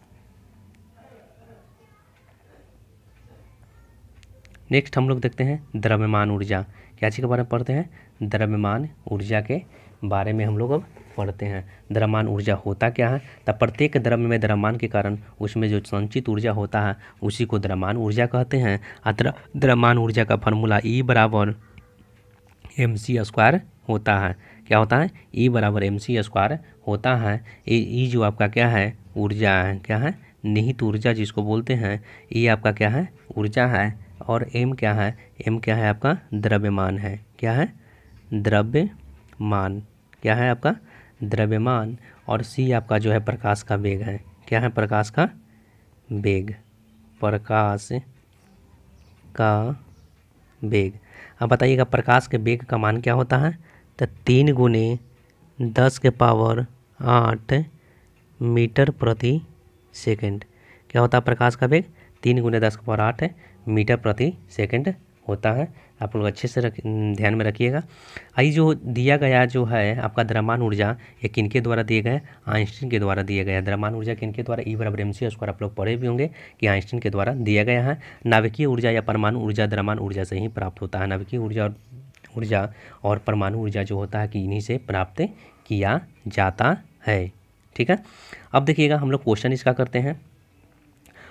नेक्स्ट हम लोग देखते हैं द्रव्यमान ऊर्जा। क्या चीज़ के बारे में पढ़ते हैं, द्रव्यमान ऊर्जा के बारे में हम लोग अब पढ़ते हैं। द्रव्यमान ऊर्जा होता क्या है, तब प्रत्येक द्रव्य में द्रव्यमान के कारण उसमें जो संचित ऊर्जा होता है उसी को द्रव्यमान ऊर्जा कहते हैं। द्रव्यमान ऊर्जा का फार्मूला E बराबर mc² होता है। क्या होता है, E बराबर mc² होता है। E जो आपका क्या है, ऊर्जा है, क्या है, निहित ऊर्जा जिसको बोलते हैं। E आपका क्या है, ऊर्जा है, और m क्या है, m क्या है आपका द्रव्यमान है। क्या है, द्रव्यमान। क्या है आपका द्रव्यमान। और c आपका जो है प्रकाश का वेग है। क्या है, प्रकाश का वेग, प्रकाश का वेग। अब बताइएगा प्रकाश के वेग का मान क्या होता है, तो 3 × 10⁸ मीटर प्रति सेकंड। क्या होता है प्रकाश का वेग, 3 × 10⁸ मीटर प्रति सेकंड होता है। आप लोग अच्छे से ध्यान में रखिएगा। आई जो दिया गया जो है आपका द्रव्यमान ऊर्जा, ये किनके द्वारा दिए गए, आइंस्टीन के द्वारा दिया गया। द्रव्यमान ऊर्जा किनके द्वारा, E बराबर mc² आप लोग पढ़े भी होंगे कि आइंस्टीन के द्वारा दिया गया है। नाभिकीय ऊर्जा या परमाणु ऊर्जा द्रव्यमान ऊर्जा से ही प्राप्त होता है। नाभिकीय ऊर्जा और परमाणु ऊर्जा जो होता है कि इन्हीं से प्राप्त किया जाता है। ठीक है, अब देखिएगा हम लोग क्वेश्चन इसका करते हैं।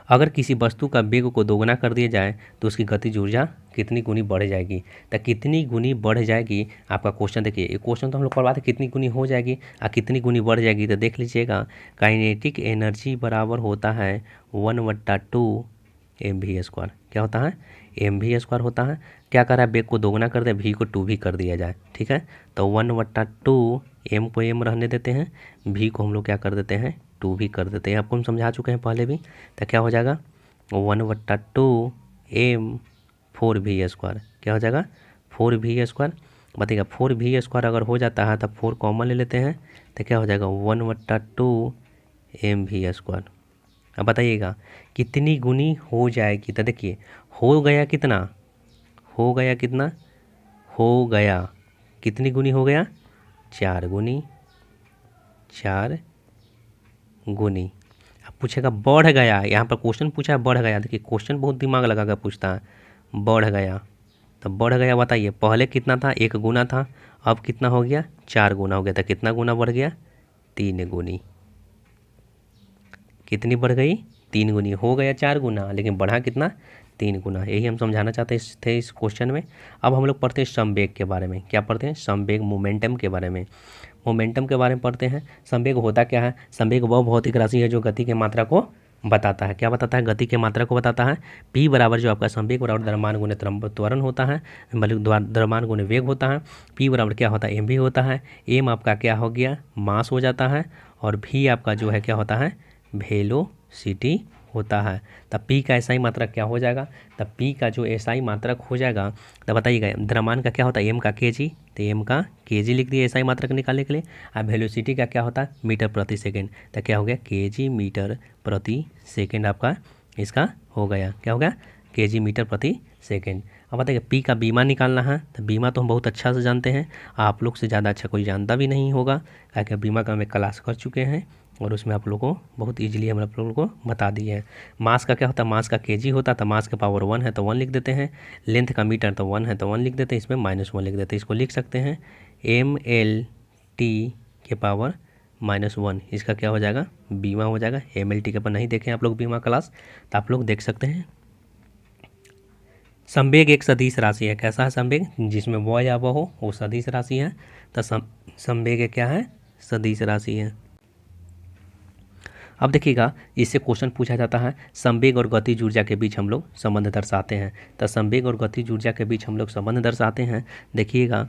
अगर किसी वस्तु का वेग को दोगुना कर दिया जाए तो उसकी गतिज ऊर्जा कितनी गुनी बढ़ जाएगी, तो कितनी गुनी बढ़ जाएगी आपका क्वेश्चन। देखिए ये क्वेश्चन तो हम लोग पढ़वाते कितनी गुनी हो जाएगी और कितनी गुनी बढ़ जाएगी, तो देख लीजिएगा। काइनेटिक एनर्जी बराबर होता है 1/2 mv²। क्या होता है, mv² होता है। क्या कर रहा है, वेग को दोगुना कर दे, v को 2 भी कर दिया जाए। ठीक है, तो 1/2 m को m रहने देते हैं, v को हम लोग क्या कर देते हैं, 2 भी कर देते हैं। आपको हम समझा चुके हैं पहले भी। तो क्या हो जाएगा, 1/2 m 4v²। क्या हो जाएगा, 4v²। बताइएगा 4v² अगर हो जाता है तब 4 कॉमन ले लेते हैं, तो क्या हो जाएगा 1/2 mv²। अब बताइएगा कितनी गुनी हो जाएगी, तो देखिए हो गया कितना, हो गया कितना, हो गया कितनी गुनी हो गया, 4 गुनी, 4 गुनी। अब पूछेगा बढ़ गया, यहाँ पर क्वेश्चन पूछा है बढ़ गया। देखिए क्वेश्चन बहुत दिमाग लगा कर पूछता है, बढ़ गया तो बढ़ गया बताइए, पहले कितना था, 1 गुना था, अब कितना हो गया, 4 गुना हो गया। तो कितना गुना बढ़ गया, 3 गुनी। कितनी बढ़ गई, 3 गुनी। हो गया 4 गुना लेकिन बढ़ा कितना, 3 गुना। यही हम समझाना चाहते थे इस क्वेश्चन में। अब हम लोग पढ़ते हैं संवेग के बारे में। क्या पढ़ते हैं, संवेग, मोमेंटम के बारे में। मोमेंटम के बारे में पढ़ते हैं। संवेग होता क्या है, संवेग वह भौतिक राशि है जो गति की मात्रा को बताता है। क्या बताता है, गति की मात्रा को बताता है। p बराबर जो आपका संवेग बराबर द्रव्यमान गुने त्वरण होता है, मतलब द्रव्यमान गुने वेग होता है। p बराबर क्या होता है, mv होता है। m आपका क्या हो गया, मास हो जाता है, और v आपका जो है क्या होता है, वेलोसिटी होता है। तब p का SI मात्रक क्या हो जाएगा, तब p का जो SI मात्रक हो जाएगा, तब बताइएगा द्रव्यमान का क्या होता है, m का kg, तो m का kg लिख दिए SI मात्रक निकालने के लिए। अब वेलोसिटी का क्या होता है, मीटर प्रति सेकंड, तो क्या हो गया kg मीटर प्रति सेकंड आपका इसका हो गया। क्या हो गया, kg मीटर प्रति सेकंड। अब बताइए p का बीमा निकालना है, तो बीमा तो हम बहुत अच्छा से जानते हैं, आप लोग से ज़्यादा अच्छा कोई जानता भी नहीं होगा, क्योंकि बीमा का हम क्लास कर चुके हैं और उसमें आप लोगों को बहुत इजीली हम आप लोगों को बता दिए हैं। मास का क्या होता है, मास का kg होता है, तो मास के पावर 1 है तो 1 लिख देते हैं। लेंथ का मीटर तो 1 है तो 1 लिख देते हैं, इसमें -1 लिख देते हैं। इसको लिख सकते हैं mlt के पावर -1। इसका क्या हो जाएगा, बीमा हो जाएगा। mlt के पर नहीं देखें आप लोग बीमा क्लास, तो आप लोग देख सकते हैं। संवेग एक सदिश राशि है। कैसा है संवेग, जिसमें व या व हो वो सदिश राशि है, तो संवेग क्या है, सदिश राशि है। अब देखिएगा इससे क्वेश्चन पूछा जाता है, संवेग और गतिज ऊर्जा के बीच हम लोग संबंध दर्शाते हैं। तो संवेग और गतिज ऊर्जा के बीच हम लोग संबंध दर्शाते हैं। देखिएगा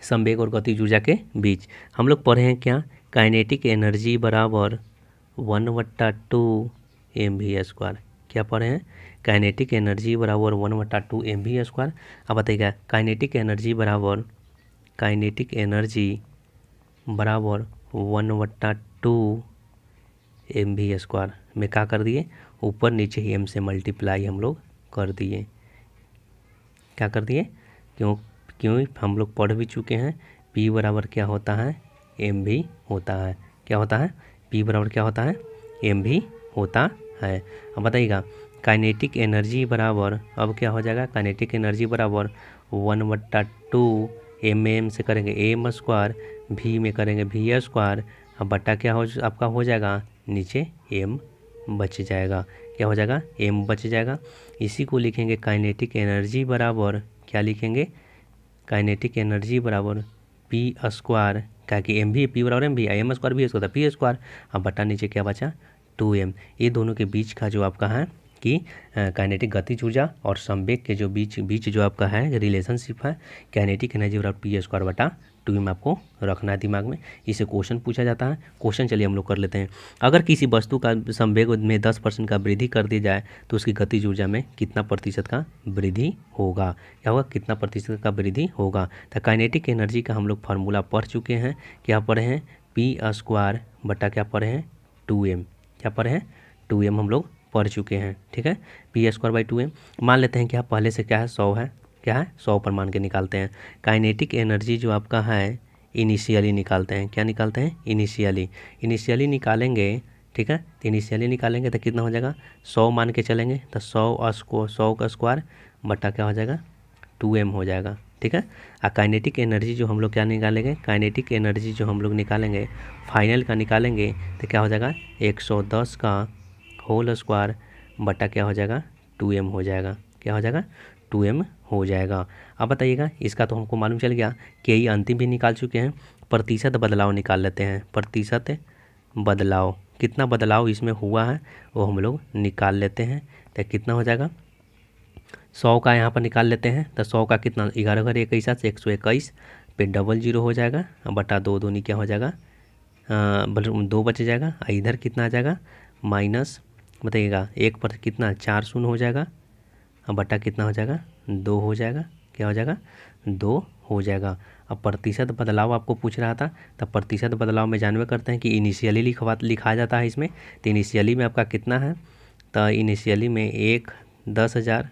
संवेग और गतिज ऊर्जा के बीच हम लोग पढ़े हैं क्या, काइनेटिक एनर्जी बराबर 1/2 mv²। क्या पढ़े हैं, काइनेटिक एनर्जी बराबर 1/2 mv²। अब बताइएगा काइनेटिक एनर्जी बराबर 1/2 mv² में क्या कर दिए, ऊपर नीचे ही m से मल्टीप्लाई हम लोग कर दिए। क्या कर दिए, क्यों हम लोग पढ़ भी चुके हैं p बराबर क्या होता है, mv होता है। क्या होता है, p बराबर क्या होता है, mv होता है। अब बताइएगा काइनेटिक एनर्जी बराबर, अब क्या हो जाएगा, काइनेटिक एनर्जी बराबर 1/2 m से करेंगे m², v में करेंगे v²। अब बट्टा क्या हो आपका हो जाएगा, नीचे m बच जाएगा। क्या हो जाएगा, m बच जाएगा। इसी को लिखेंगे काइनेटिक एनर्जी बराबर, क्या लिखेंगे, काइनेटिक एनर्जी बराबर p², क्या कि एम भी, p बराबर एम भी, m² भी इसको था p²। अब बट्टा नीचे क्या बचा, 2m। ये दोनों के बीच का जो आपका है कि काइनेटिक गतिज ऊर्जा और संवेग के जो बीच जो आपका है रिलेशनशिप है, काइनेटिक एनर्जी बराबर p²/2m आपको रखना है दिमाग में। इसे क्वेश्चन पूछा जाता है। क्वेश्चन चलिए हम लोग कर लेते हैं। अगर किसी वस्तु का संवेग में 10% का वृद्धि कर दी जाए तो उसकी गतिज ऊर्जा में कितना प्रतिशत का वृद्धि होगा। क्या होगा, कितना प्रतिशत का वृद्धि होगा। तो काइनेटिक एनर्जी का हम लोग फार्मूला पढ़ चुके हैं। क्या पढ़े हैं, p² बटा क्या पढ़े हैं, 2m। क्या पढ़े हैं, 2m हम लोग पढ़ चुके हैं। ठीक है, p²/2m। मान लेते हैं कि आप पहले से क्या है, 100 है, क्या है 100 पर मान के निकालते हैं। काइनेटिक एनर्जी जो आपका है इनिशियली निकालते हैं। क्या निकालते हैं, इनिशियली निकालेंगे। ठीक है, तो इनिशियली निकालेंगे तो कितना हो जाएगा, 100 मान के चलेंगे तो 100 का स्क्वायर बटा क्या हो जाएगा, 2m हो जाएगा। ठीक है, और काइनेटिक एनर्जी जो हम लोग क्या निकालेंगे, काइनेटिक एनर्जी जो हम लोग निकालेंगे फाइनल का निकालेंगे तो क्या हो जाएगा, 110 का होल स्क्वायर बटा क्या हो जाएगा, 2m हो जाएगा। क्या हो जाएगा, 2m हो जाएगा। अब बताइएगा इसका तो हमको मालूम चल गया कि ये अंतिम भी निकाल चुके हैं। प्रतिशत बदलाव निकाल लेते हैं। प्रतिशत बदलाव, कितना बदलाव इसमें हुआ है वो हम लोग निकाल लेते हैं। तो कितना हो जाएगा, 100 का यहाँ पर निकाल लेते हैं। तो 100 का कितना, 11×21 से 121 पे 00 हो जाएगा बटा 2 दूनी क्या हो जाएगा, 2 बच जाएगा। इधर कितना आ जाएगा, माइनस बताइएगा 1 पर कितना 4 शून्य हो जाएगा, बटा कितना हो जाएगा, 2 हो जाएगा। क्या हो जाएगा, 2 हो जाएगा। अब प्रतिशत बदलाव आपको पूछ रहा था, तब प्रतिशत बदलाव में जानवे करते हैं कि इनिशियली लिखा जाता है इसमें। तो इनिशियली में आपका कितना है, तो इनिशियली में 10,000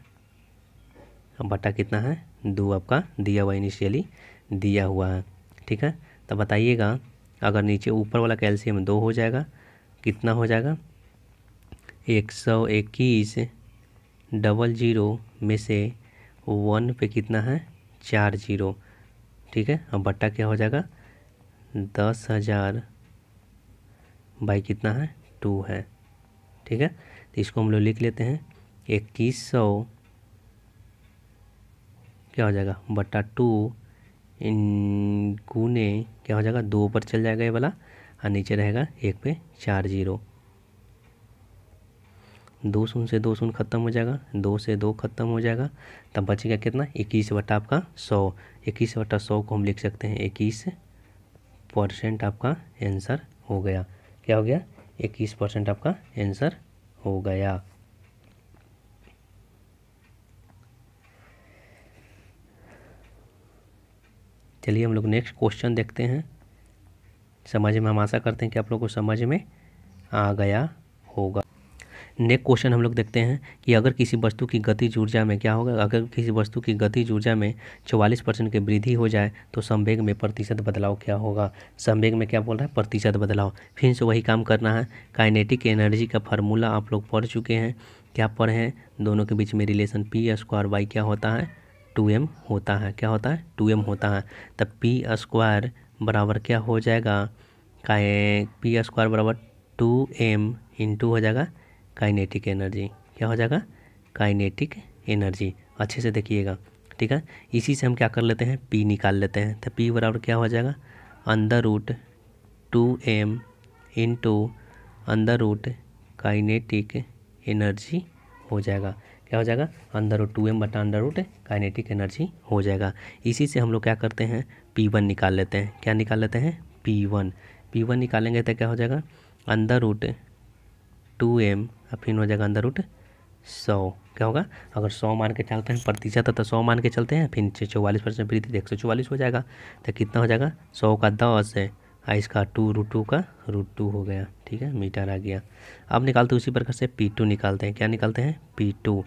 बटा कितना है, 2 आपका दिया हुआ, इनिशियली दिया हुआ है। ठीक है, तो बताइएगा अगर नीचे ऊपर वाला कैल्शियम 2 हो जाएगा, कितना हो जाएगा, 121 में से 1 पे कितना है, 4 0। ठीक है, अब बट्टा क्या हो जाएगा, 10,000 बाई कितना है, 2 है। ठीक है, तो इसको हम लोग लिख लेते हैं 2100 क्या हो जाएगा बटा 2 गुने क्या हो जाएगा, 2 पर चल जाएगा ये वाला, और नीचे रहेगा 1 पे 4 0। 2 शून्य से 2 शून्य खत्म हो जाएगा, 2 से 2 खत्म हो जाएगा। तब बचेगा कितना, 21 बटा आपका 100। 21 बटा 100 को हम लिख सकते हैं 21% आपका आंसर हो गया। क्या हो गया, 21% आपका आंसर हो गया। चलिए हम लोग नेक्स्ट क्वेश्चन देखते हैं। समझ में, हम आशा करते हैं कि आप लोग को समझ में आ गया होगा। नेक्स्ट क्वेश्चन हम लोग देखते हैं कि अगर किसी वस्तु की गतिज ऊर्जा में क्या होगा, अगर किसी वस्तु की गतिज ऊर्जा में 44% की वृद्धि हो जाए तो संवेग में प्रतिशत बदलाव क्या होगा। संवेग में क्या बोल रहा है, प्रतिशत बदलाव। फिर से वही काम करना है। काइनेटिक एनर्जी का फार्मूला आप लोग पढ़ चुके हैं। क्या पढ़े हैं, दोनों के बीच में रिलेशन p² क्या होता है, 2m होता है। क्या होता है, 2m होता है। तब p² बराबर क्या हो जाएगा, p² बराबर 2m इंटू हो जाएगा काइनेटिक एनर्जी। क्या हो जाएगा, काइनेटिक एनर्जी। अच्छे से देखिएगा। ठीक है, इसी से हम क्या कर लेते हैं, p निकाल लेते हैं। तो p बराबर क्या हो जाएगा, √2m इंटू काइनेटिक एनर्जी हो जाएगा। क्या हो जाएगा, √2m बटा काइनेटिक एनर्जी हो जाएगा। इसी से हम लोग क्या करते हैं, p1 निकाल लेते हैं। क्या निकाल लेते हैं, p1 निकालेंगे तो क्या हो जाएगा, √2m फिर हो जाएगा 100 क्या होगा, अगर 100 मान के चलते हैं प्रतिशत तो 100 मान के चलते हैं, फिर 44% वृद्धि तो 144 हो जाएगा। तो कितना हो जाएगा, 100 का 10 है और इसका 2√2 का √2 हो गया। ठीक है, मीटर आ गया। अब निकालते उसी प्रकार से P2 निकालते हैं। क्या निकालते हैं, P2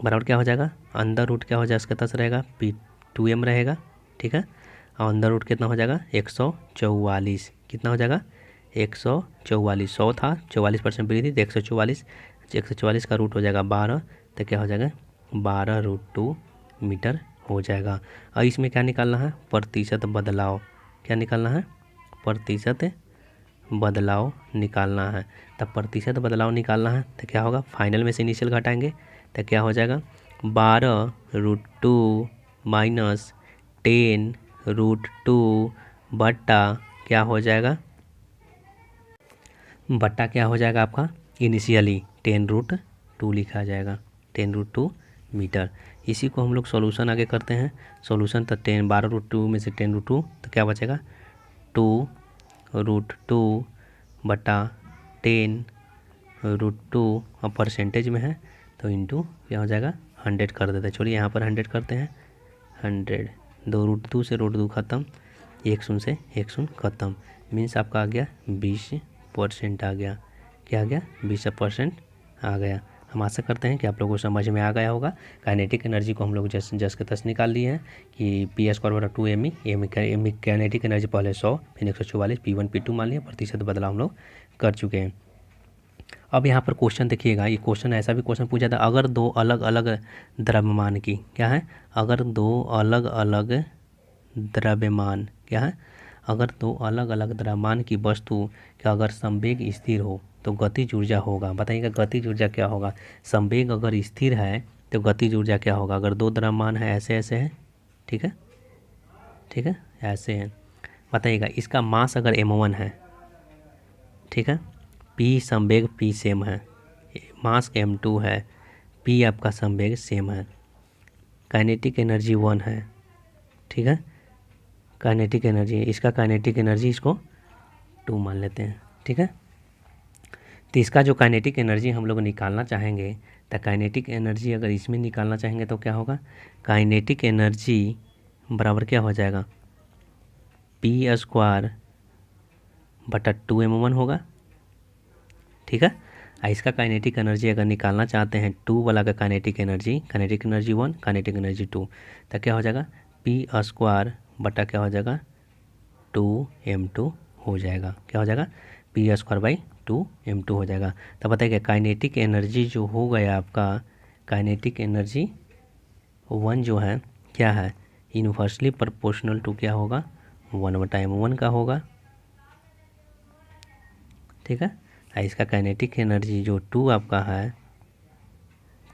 बराबर क्या हो जाएगा, अंदर रूट क्या हो जाएगा इसका 10 रहेगा, P2m रहेगा। ठीक है, और अंदर रूट कितना हो जाएगा 144, कितना हो जाएगा 144, 100 था 44% वृद्धि तो 144 का रूट हो जाएगा 12, तो क्या हो जाएगा 12√2 मीटर हो जाएगा। और इसमें क्या निकालना है, प्रतिशत बदलाव। क्या निकालना है, प्रतिशत बदलाव निकालना है। तब प्रतिशत बदलाव निकालना है तो क्या होगा, फाइनल में से इनिशियल घटाएंगे तो क्या हो जाएगा 12√2 माइनस 10√2 बट्टा क्या हो जाएगा, बट्टा क्या हो जाएगा आपका इनिशियली 10√2 लिखा जाएगा, 10√2 मीटर। इसी को हम लोग सॉल्यूशन आगे करते हैं। सॉल्यूशन तो 12√2 में से 10√2 तो क्या बचेगा 2√2 बटा 10√2 और परसेंटेज में है तो इंटू क्या हो जाएगा 100 कर देते हैं। चलिए यहाँ पर 100 करते हैं, 100 2√2 से √2 ख़त्म, 1 से 1 ख़त्म, मीन्स आपका आ गया 20% आ गया। क्या आ गया 20% आ गया। हम आशा करते हैं कि आप लोगों को समझ में आ गया होगा। काइनेटिक एनर्जी को हम लोग जस के तस निकाल लिए हैं कि P² बराबर 2me, काइनेटिक एनर्जी पहले 100 फिर 144, P1 P2 मान लिया, प्रतिशत बदलाव हम लोग कर चुके हैं। अब यहाँ पर क्वेश्चन देखिएगा, ये क्वेश्चन ऐसा भी क्वेश्चन पूछा था, अगर दो अलग अलग द्रव्यमान की क्या है, अगर दो अलग अलग द्रव्यमान क्या है, अगर दो अलग अलग द्रव्यमान की वस्तु का अगर संवेग स्थिर हो तो गतिज ऊर्जा होगा। बताइएगा गतिज ऊर्जा क्या होगा, संवेग अगर स्थिर है तो गतिज ऊर्जा क्या होगा। अगर दो द्रव्यमान है ऐसे ऐसे है, ठीक है, ठीक है, ऐसे है, बताइएगा इसका मास अगर m1 है, ठीक है, P संवेग P सेम है, मास m2 है, P आपका संवेग सेम है, काइनेटिक एनर्जी 1 है, ठीक है, काइनेटिक एनर्जी, इसका काइनेटिक एनर्जी इसको 2 मान लेते हैं। ठीक है, तो इसका जो काइनेटिक एनर्जी हम लोग निकालना चाहेंगे तो काइनेटिक एनर्जी अगर इसमें निकालना चाहेंगे तो क्या होगा, काइनेटिक एनर्जी बराबर क्या हो जाएगा P² बटा 2m1 होगा। ठीक है, इसका काइनेटिक एनर्जी अगर निकालना चाहते हैं 2 वाला का काइनेटिक एनर्जी 1, काइनेटिक एनर्जी 2, तो क्या हो जाएगा P² बटा क्या हो जाएगा 2m2 हो जाएगा। क्या हो जाएगा P²/2m2 हो जाएगा। तो बताइए काइनेटिक एनर्जी जो हो गया आपका, काइनेटिक एनर्जी 1 जो है क्या है, इन्वर्सली प्रोपोर्शनल टू क्या होगा 1/m1 का होगा। ठीक है, इसका काइनेटिक एनर्जी जो 2 आपका है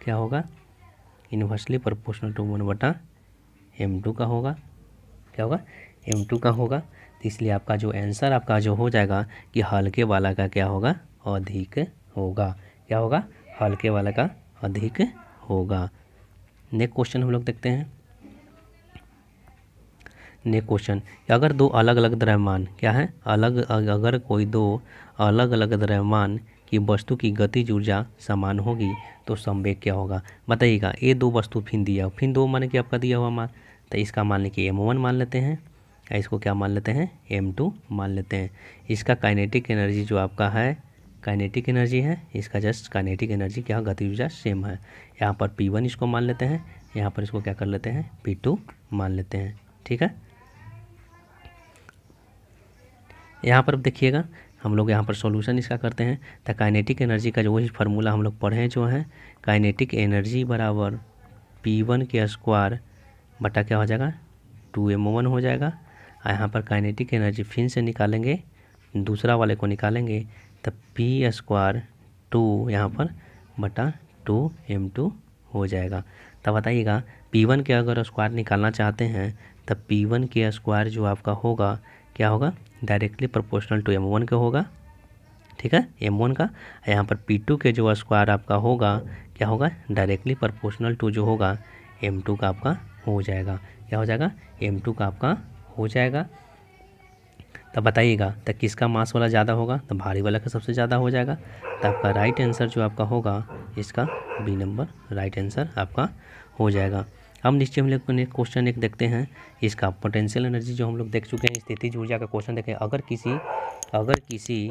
क्या होगा, इन्वर्सली प्रोपोर्शनल टू 1/m2 का होगा। क्या होगा m2 का होगा। तो इसलिए आपका जो आंसर आपका जो हो जाएगा कि हल्के वाला का क्या होगा अधिक होगा। क्या होगा, हल्के वाला का अधिक होगा। नेक्स्ट क्वेश्चन हम लोग देखते हैं। नेक्स्ट क्वेश्चन, अगर दो अलग अलग द्रव्यमान क्या है, अगर कोई दो अलग अलग द्रव्यमान की वस्तु की गतिज ऊर्जा समान होगी तो संवेग क्या होगा। बताइएगा ये दो वस्तु फिर दिया, फिर दो मान के आपका दिया हुआ मान, तो इसका मान लीजिए m1 मान लेते हैं, इसको क्या मान लेते हैं m2 मान लेते हैं। इसका काइनेटिक एनर्जी जो आपका है काइनेटिक एनर्जी है, इसका जस्ट काइनेटिक एनर्जी क्या गतिज ऊर्जा सेम है। यहाँ पर P1 इसको मान लेते हैं, यहाँ पर इसको क्या कर लेते हैं P2 मान लेते हैं। ठीक है, यहाँ पर देखिएगा हम लोग यहाँ पर सॉल्यूशन इसका करते हैं। तो काइनेटिक एनर्जी का जो वही फार्मूला हम लोग पढ़े जो है, काइनेटिक एनर्जी बराबर P1² बटा क्या हो जाएगा 2m1 हो जाएगा। और यहाँ पर काइनेटिक एनर्जी फिर से निकालेंगे, दूसरा वाले को निकालेंगे तब P² 2 यहाँ पर बटा 2m2 हो जाएगा। तब बताइएगा P1 के अगर स्क्वायर निकालना चाहते हैं तब P1 के स्क्वायर जो आपका होगा क्या होगा डायरेक्टली प्रोपोर्शनल टू m1 का होगा। ठीक है, m1 का। यहाँ पर P2 के जो स्क्वायर आपका होगा क्या होगा डायरेक्टली प्रोपोर्शनल टू जो होगा m2 का आपका हो जाएगा। क्या हो जाएगा m2 का आपका हो जाएगा। तब बताइएगा तो किसका मास वाला ज़्यादा होगा, तो भारी वाला का सबसे ज़्यादा हो जाएगा। तो आपका राइट आंसर जो आपका होगा इसका बी नंबर राइट आंसर आपका हो जाएगा। अब नीचे हम लोग क्वेश्चन एक देखते हैं इसका पोटेंशियल एनर्जी जो हम लोग देख चुके हैं, स्थितिज ऊर्जा का क्वेश्चन देखें। अगर किसी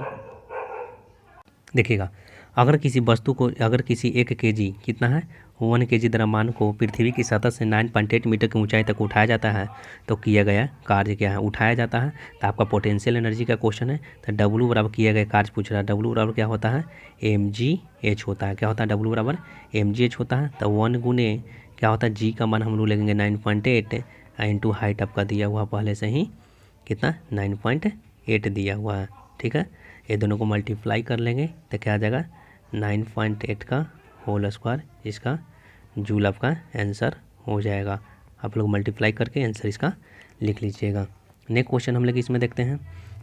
देखिएगा, अगर किसी वस्तु को अगर किसी 1 kg कितना है 1 kg द्रव्यमान को पृथ्वी की सतह से 9.8 मीटर की ऊंचाई तक उठाया जाता है तो किया गया कार्य क्या है, उठाया जाता है। तो आपका पोटेंशियल एनर्जी का क्वेश्चन है। तो डब्लू बराबर किया गया कार्य पूछ रहा है, डब्लू बराबर क्या होता है mgh होता है। क्या होता है डब्लू बराबर mgh होता है। तो 1 गुने क्या होता है जी का मान हम लोग लेंगे 9.8 इंटू हाइट आपका दिया हुआ पहले से ही कितना 9.8 दिया हुआ है। ठीक है, ये दोनों को मल्टीप्लाई कर लेंगे तो क्या आ जाएगा 9.8 का होल स्क्वायर, इसका जूल आपका आंसर हो जाएगा। आप लोग मल्टीप्लाई करके आंसर इसका लिख लीजिएगा। नेक्स्ट क्वेश्चन हम लोग इसमें देखते हैं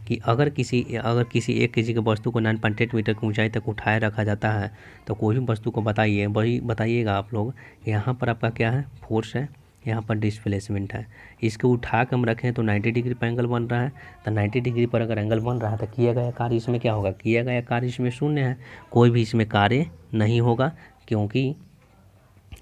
कि अगर किसी 1 kg की वस्तु को 9.8 मीटर की ऊंचाई तक उठाए रखा जाता है तो कोई भी वस्तु को बताइए, वही बताइएगा आप लोग। यहाँ पर आपका क्या है फोर्स है, यहाँ पर डिस्प्लेसमेंट है। इसको उठा के हम रखें तो 90 डिग्री पर एंगल बन रहा है। तो 90 डिग्री पर अगर एंगल बन रहा है तो किया गया कार्य इसमें क्या होगा, किया गया कार्य इसमें शून्य है, कोई भी इसमें कार्य नहीं होगा।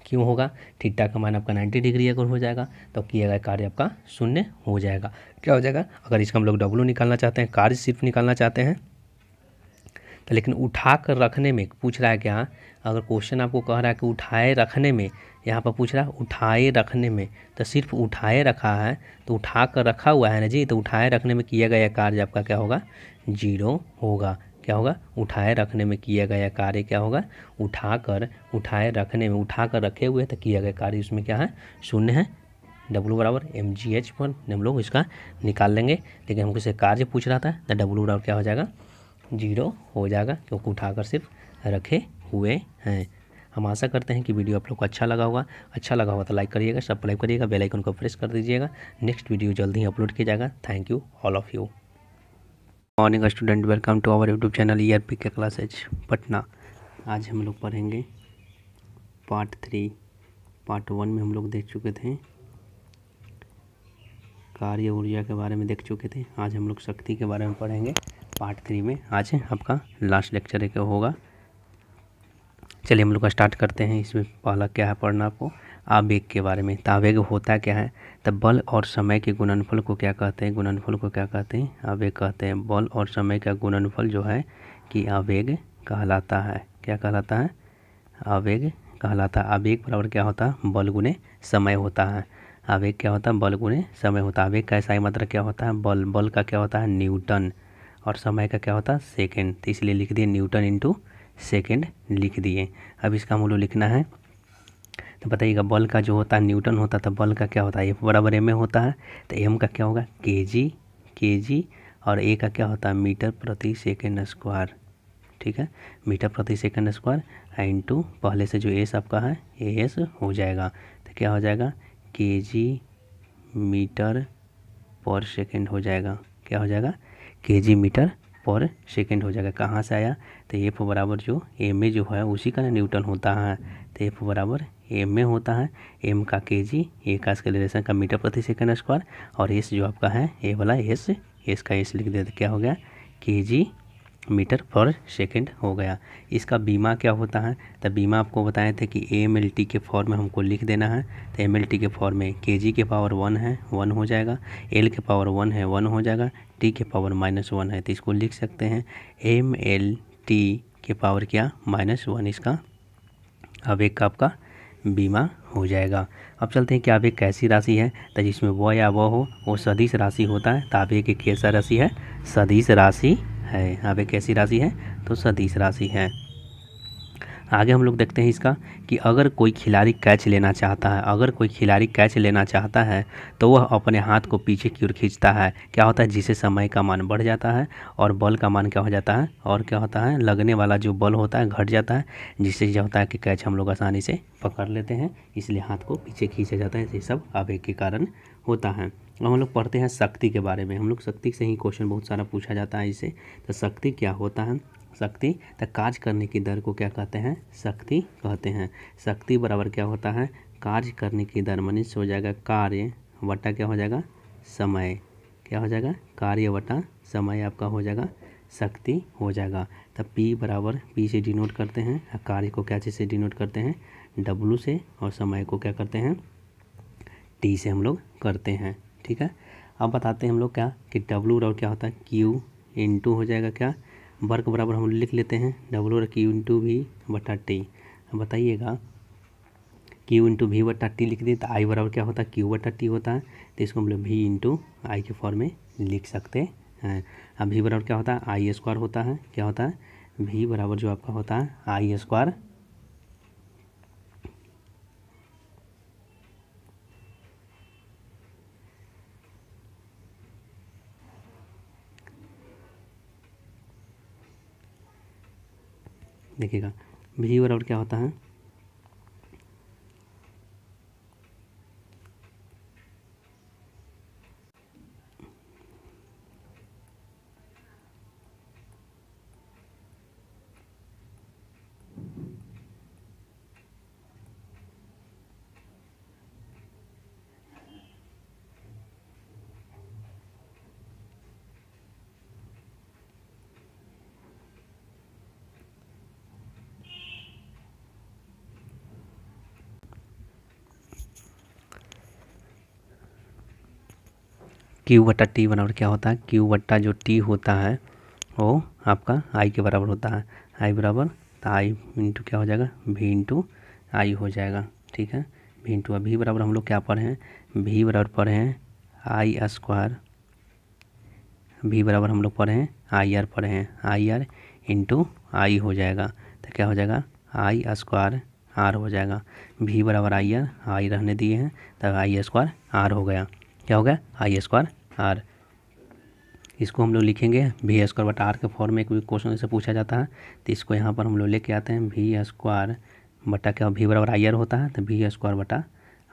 क्यों होगा, थीटा का मान आपका 90 डिग्री अगर हो जाएगा तो किया गया कार्य आपका शून्य हो जाएगा। क्या हो जाएगा, अगर इसका हम लोग डब्लू निकालना चाहते हैं, कार्य सिर्फ निकालना चाहते हैं तो लेकिन उठा कर रखने में पूछ रहा है क्या, अगर क्वेश्चन आपको कह रहा है कि उठाए रखने में, यहाँ पर पूछ रहा है उठाए रखने में, तो सिर्फ उठाए रखा है तो उठा कर रखा हुआ है ना जी, तो उठाए रखने में किया गया कार्य आपका क्या होगा 0 होगा। क्या होगा, उठाए रखने में किया गया कार्य क्या होगा, उठाए रखने में उठा कर रखे हुए तो किया गया कार्य उसमें क्या है शून्य है। डब्लू बराबर mgh पर हम लोग इसका निकाल लेंगे, लेकिन हमको इसे कार्य पूछ रहा था तो डब्लू बराबर क्या हो जाएगा 0 हो जाएगा, क्योंकि उठाकर सिर्फ रखे हुए हैं। हम आशा करते हैं कि वीडियो आप लोग को अच्छा लगा होगा तो लाइक करिएगा, सब्सक्राइब करिएगा, बेल आइकन को प्रेस कर दीजिएगा। नेक्स्ट वीडियो जल्दी ही अपलोड किया जाएगा। Thank you all of you. Morning student, welcome to our YouTube channel ERPK classes Patna. आज हम लोग पढ़ेंगे पार्ट 3। पार्ट 1 में हम लोग देख चुके थे कार्य ऊर्जा के बारे में देख चुके थे। आज हम लोग शक्ति के बारे में पढ़ेंगे पार्ट 3 में। आज आपका लास्ट लेक्चर एक होगा। चलिए हम लोग स्टार्ट करते हैं। इसमें पहला क्या है पढ़ना आपको, आवेग के बारे में। तो आवेग होता क्या है, तो बल और समय के गुणनफल को क्या कहते हैं, गुणनफल को क्या कहते हैं, आवेग कहते हैं। बल और समय का गुणनफल जो है कि आवेग कहलाता है। क्या कहलाता है, आवेग कहलाता है। आवेग बराबर क्या होता है, बल गुने समय होता है। आवेग क्या होता है, बल गुने समय होता है। आवेग का ऐसा ही मतलब क्या होता है, बल का क्या होता है न्यूटन, और समय का क्या होता है सेकेंड। तो इसलिए लिख दिए न्यूटन इंटू सेकेंड लिख दिए। अब इसका हम लोग लिखना है, तो बताइएगा बल का जो होता है न्यूटन होता है, तो बल का क्या होता है F बराबर m होता है। तो m का क्या होगा kg, और a का क्या होता है मीटर प्रति सेकेंड स्क्वायर। ठीक है, मीटर प्रति सेकेंड स्क्वायर इंटू पहले से जो s आपका है as हो जाएगा। तो क्या हो जाएगा kg मीटर पर सेकेंड हो जाएगा। क्या हो जाएगा kg मीटर पर सेकेंड हो जाएगा। कहाँ से आया, तो F बराबर जो ma जो है उसी का न्यूटन होता है। तो F बराबर ma होता है, m का kg, a का एक्सेलरेशन का मीटर प्रति सेकेंड स्क्वायर, और s जो आपका है a वाला s का s लिख देते क्या हो गया kg मीटर पर सेकेंड हो गया। इसका बीमा क्या होता है, तो बीमा आपको बताए थे कि mlt के फॉर्म में हमको लिख देना है। तो mlt के फॉर्म में kg के पावर 1 है 1 हो जाएगा, l के पावर 1 है 1 हो जाएगा, t के पावर -1 है। तो इसको लिख सकते हैं mlt के पावर क्या -1। इसका आवेग का आपका बीमा हो जाएगा। अब चलते हैं कि आवेग कैसी राशि है, तो जिसमें वह या वह हो वो सदिश राशि होता है। तो आवेग एक कैसा राशि है, सदिश राशि है। आवेग कैसी राशि है, तो सदिश राशि है। आगे हम लोग देखते हैं इसका कि अगर कोई खिलाड़ी कैच लेना चाहता है तो वह अपने हाथ को पीछे की ओर खींचता है। क्या होता है, जिससे समय का मान बढ़ जाता है और बल का मान क्या हो जाता है, और क्या होता है लगने वाला जो बल होता है घट जाता है, जिससे यह होता है कि कैच हम लोग आसानी से पकड़ लेते हैं। इसलिए हाथ को पीछे खींचा जाता है। ये सब आवेग के कारण होता है। अब हम लोग पढ़ते हैं शक्ति के बारे में। हम लोग शक्ति से ही क्वेश्चन बहुत सारा पूछा जाता है इससे। तो शक्ति क्या होता है, शक्ति तो कार्य करने की दर को क्या कहते हैं, शक्ति कहते हैं। शक्ति बराबर क्या होता है, कार्य करने की दर मनीष हो जाएगा कार्य बटा क्या हो जाएगा समय। क्या हो जाएगा, कार्य बटा समय आपका हो जाएगा शक्ति हो जाएगा। तब P बराबर P से डिनोट करते हैं, कार्य को क्या चीज़ से डिनोट करते हैं, W से, और समय को क्या करते हैं, T से हम लोग करते हैं। ठीक है, अब बताते हैं हम लोग क्या कि W बराबर क्या होता है, Q इंटू हो जाएगा क्या, वर्क बराबर हम लिख लेते हैं W और Q इंटू V बटा T। अब बताइएगा Q इंटू V बटा T लिख दिए तो I बराबर क्या होता है, Q बटा T होता है, तो इसको हम लोग V इंटू I के फॉर्म में लिख सकते हैं। अब V बराबर क्या होता है, आई स्क्वायर होता है, क्या होता है, V बराबर जो आपका होता है आई स्क्वायर, देखिएगा V बराबर क्या होता है, Q बटा T बराबर क्या होता है, Q बटा जो T होता है वो आपका I के बराबर होता है, I बराबर तो I इंटू क्या हो जाएगा, V इंटू I हो जाएगा। ठीक है, V इंटू V बराबर हम लोग क्या पढ़े हैं, V बराबर पढ़े हैं आई स्क्वायर, V बराबर हम लोग पढ़े हैं IR पढ़े हैं, IR इंटू I हो जाएगा, तो क्या हो जाएगा आई स्क्वायर R हो जाएगा। V बराबर IR, I रहने दिए हैं तब आई स्क्वायर R हो गया, क्या हो गया, आई स्क्वायर R। इसको हम लोग लिखेंगे V स्क्वायर बटा R के फॉर्म में, एक भी क्वेश्चन ऐसे पूछा जाता है तो इसको यहाँ पर हम लोग लेके आते हैं, V स्क्वायर बटा क्या, V बराबर IR होता है तो V स्क्वायर बटा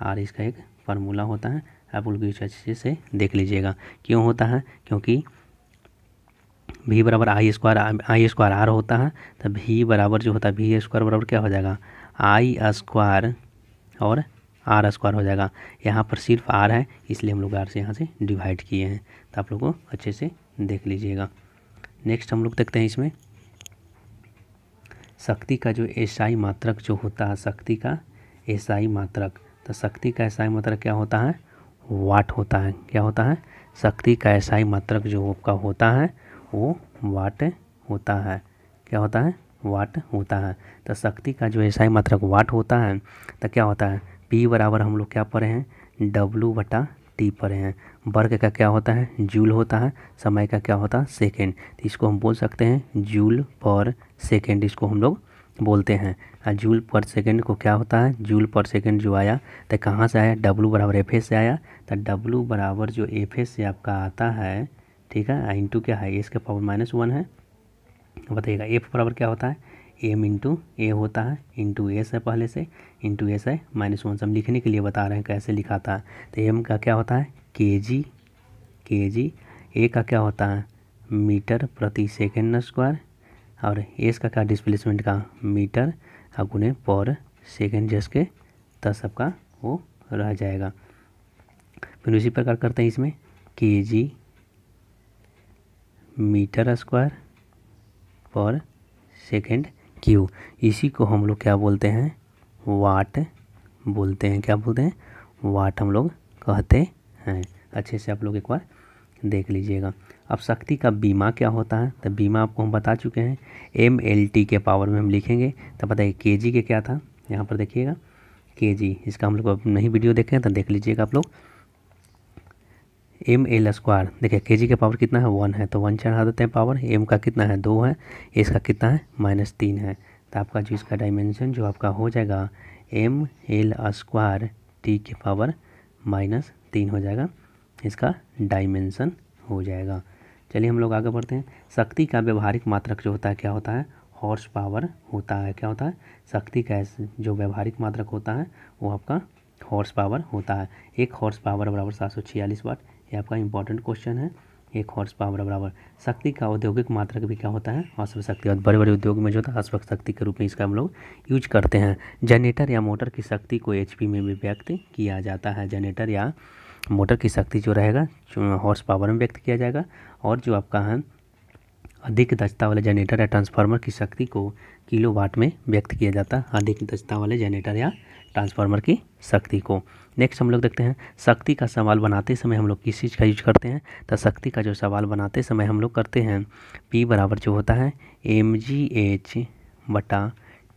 R इसका एक फार्मूला होता है। आप लोग अच्छे से देख लीजिएगा क्यों होता है, क्योंकि V बराबर आई स्क्वायर R होता है तो V बराबर जो होता है V स्क्वायर बराबर क्या हो जाएगा, आई स्क्वायर और R स्क्वायर हो जाएगा। यहाँ पर सिर्फ R है इसलिए हम लोग R से यहाँ से डिवाइड किए हैं, तो आप लोग को अच्छे से देख लीजिएगा। नेक्स्ट हम लोग देखते हैं इसमें शक्ति का जो एसआई मात्रक जो होता है, शक्ति का एसआई मात्रक, तो शक्ति का एसआई मात्रक क्या होता है, वाट होता है, क्या होता है, शक्ति का एसआई मात्रक जो आपका होता है वो वाट होता है, क्या होता है, वाट होता है। तो शक्ति का जो एसआई मात्रक वाट होता है तो क्या होता है, P बराबर हम लोग क्या पढ़े हैं, W बटा T पढ़े हैं, वर्ग का क्या होता है, जूल होता है, समय का क्या होता है, सेकेंड, तो इसको हम बोल सकते हैं जूल पर सेकेंड, इसको हम लोग बोलते हैं। और जूल पर सेकेंड को क्या होता है, जूल पर सेकेंड जो आया तो कहाँ से आया, W बराबर एफ से आया, तो W बराबर जो एफ से आपका आता है, ठीक है, इंटू क्या है, इसके पावर -1 है। बताइएगा एफ बराबर क्या होता है, एम इंटू ए होता है, इंटू एस है पहले से, इंटू एस है -1 से। हम लिखने के लिए बता रहे हैं कैसे लिखा था, तो एम का क्या होता है केजी, ए का क्या होता है मीटर प्रति सेकेंड स्क्वायर, और एस का क्या डिस्प्लेसमेंट का मीटर गुने पर सेकेंड, जिसके 10 आपका वो रह जाएगा। फिर उसी प्रकार करते हैं इसमें केजी मीटर स्क्वायर पर सेकेंड क्यू, इसी को हम लोग क्या बोलते हैं, वाट बोलते हैं, क्या बोलते हैं, वाट हम लोग कहते हैं। अच्छे से आप लोग एक बार देख लीजिएगा। अब शक्ति का बीमा क्या होता है, तो बीमा आपको हम बता चुके हैं, MLT के पावर में हम लिखेंगे। तो बताइए केजी के क्या था, यहाँ पर देखिएगा केजी, इसका हम लोग अब नहीं वीडियो देखें तो देख लीजिएगा आप लोग। ML स्क्वायर, देखिए केजी के पावर कितना है 1 है, तो 1 चढ़ा देते हैं पावर, M का कितना है 2 है, इसका कितना है -3 है, तो आपका जो इसका डायमेंशन जो आपका हो जाएगा ML स्क्वायर T के पावर -3 हो जाएगा, इसका डायमेंशन हो जाएगा। चलिए हम लोग आगे बढ़ते हैं। शक्ति का व्यवहारिक मात्रक जो होता है क्या होता है, हॉर्स पावर होता है, क्या होता है, शक्ति का जो व्यवहारिक मात्रक होता है वो आपका हॉर्स पावर होता है। एक हॉर्स पावर बराबर 746 वाट, ये आपका इंपॉर्टेंट क्वेश्चन है। एक हॉर्स पावर बराबर शक्ति का औद्योगिक मात्रक भी क्या होता है, अश्व शक्ति, और बड़े बड़े उद्योग में जो होता है अश्व शक्ति के रूप में इसका हम लोग यूज करते हैं। जनरेटर या मोटर की शक्ति को HP में भी व्यक्त किया जाता है, जनरेटर या मोटर की शक्ति जो रहेगा हॉर्स पावर में व्यक्त किया जाएगा, और जो आपका है अधिक दक्षता वाले जनरेटर या ट्रांसफार्मर की शक्ति को किलोवाट में व्यक्त किया जाता है, अधिक दक्षता वाले जनरेटर या ट्रांसफार्मर की शक्ति को। नेक्स्ट हम लोग देखते हैं शक्ति का सवाल बनाते समय हम लोग किस चीज़ का यूज करते हैं। तो शक्ति का जो सवाल बनाते समय हम लोग करते हैं P बराबर जो होता है mgh बटा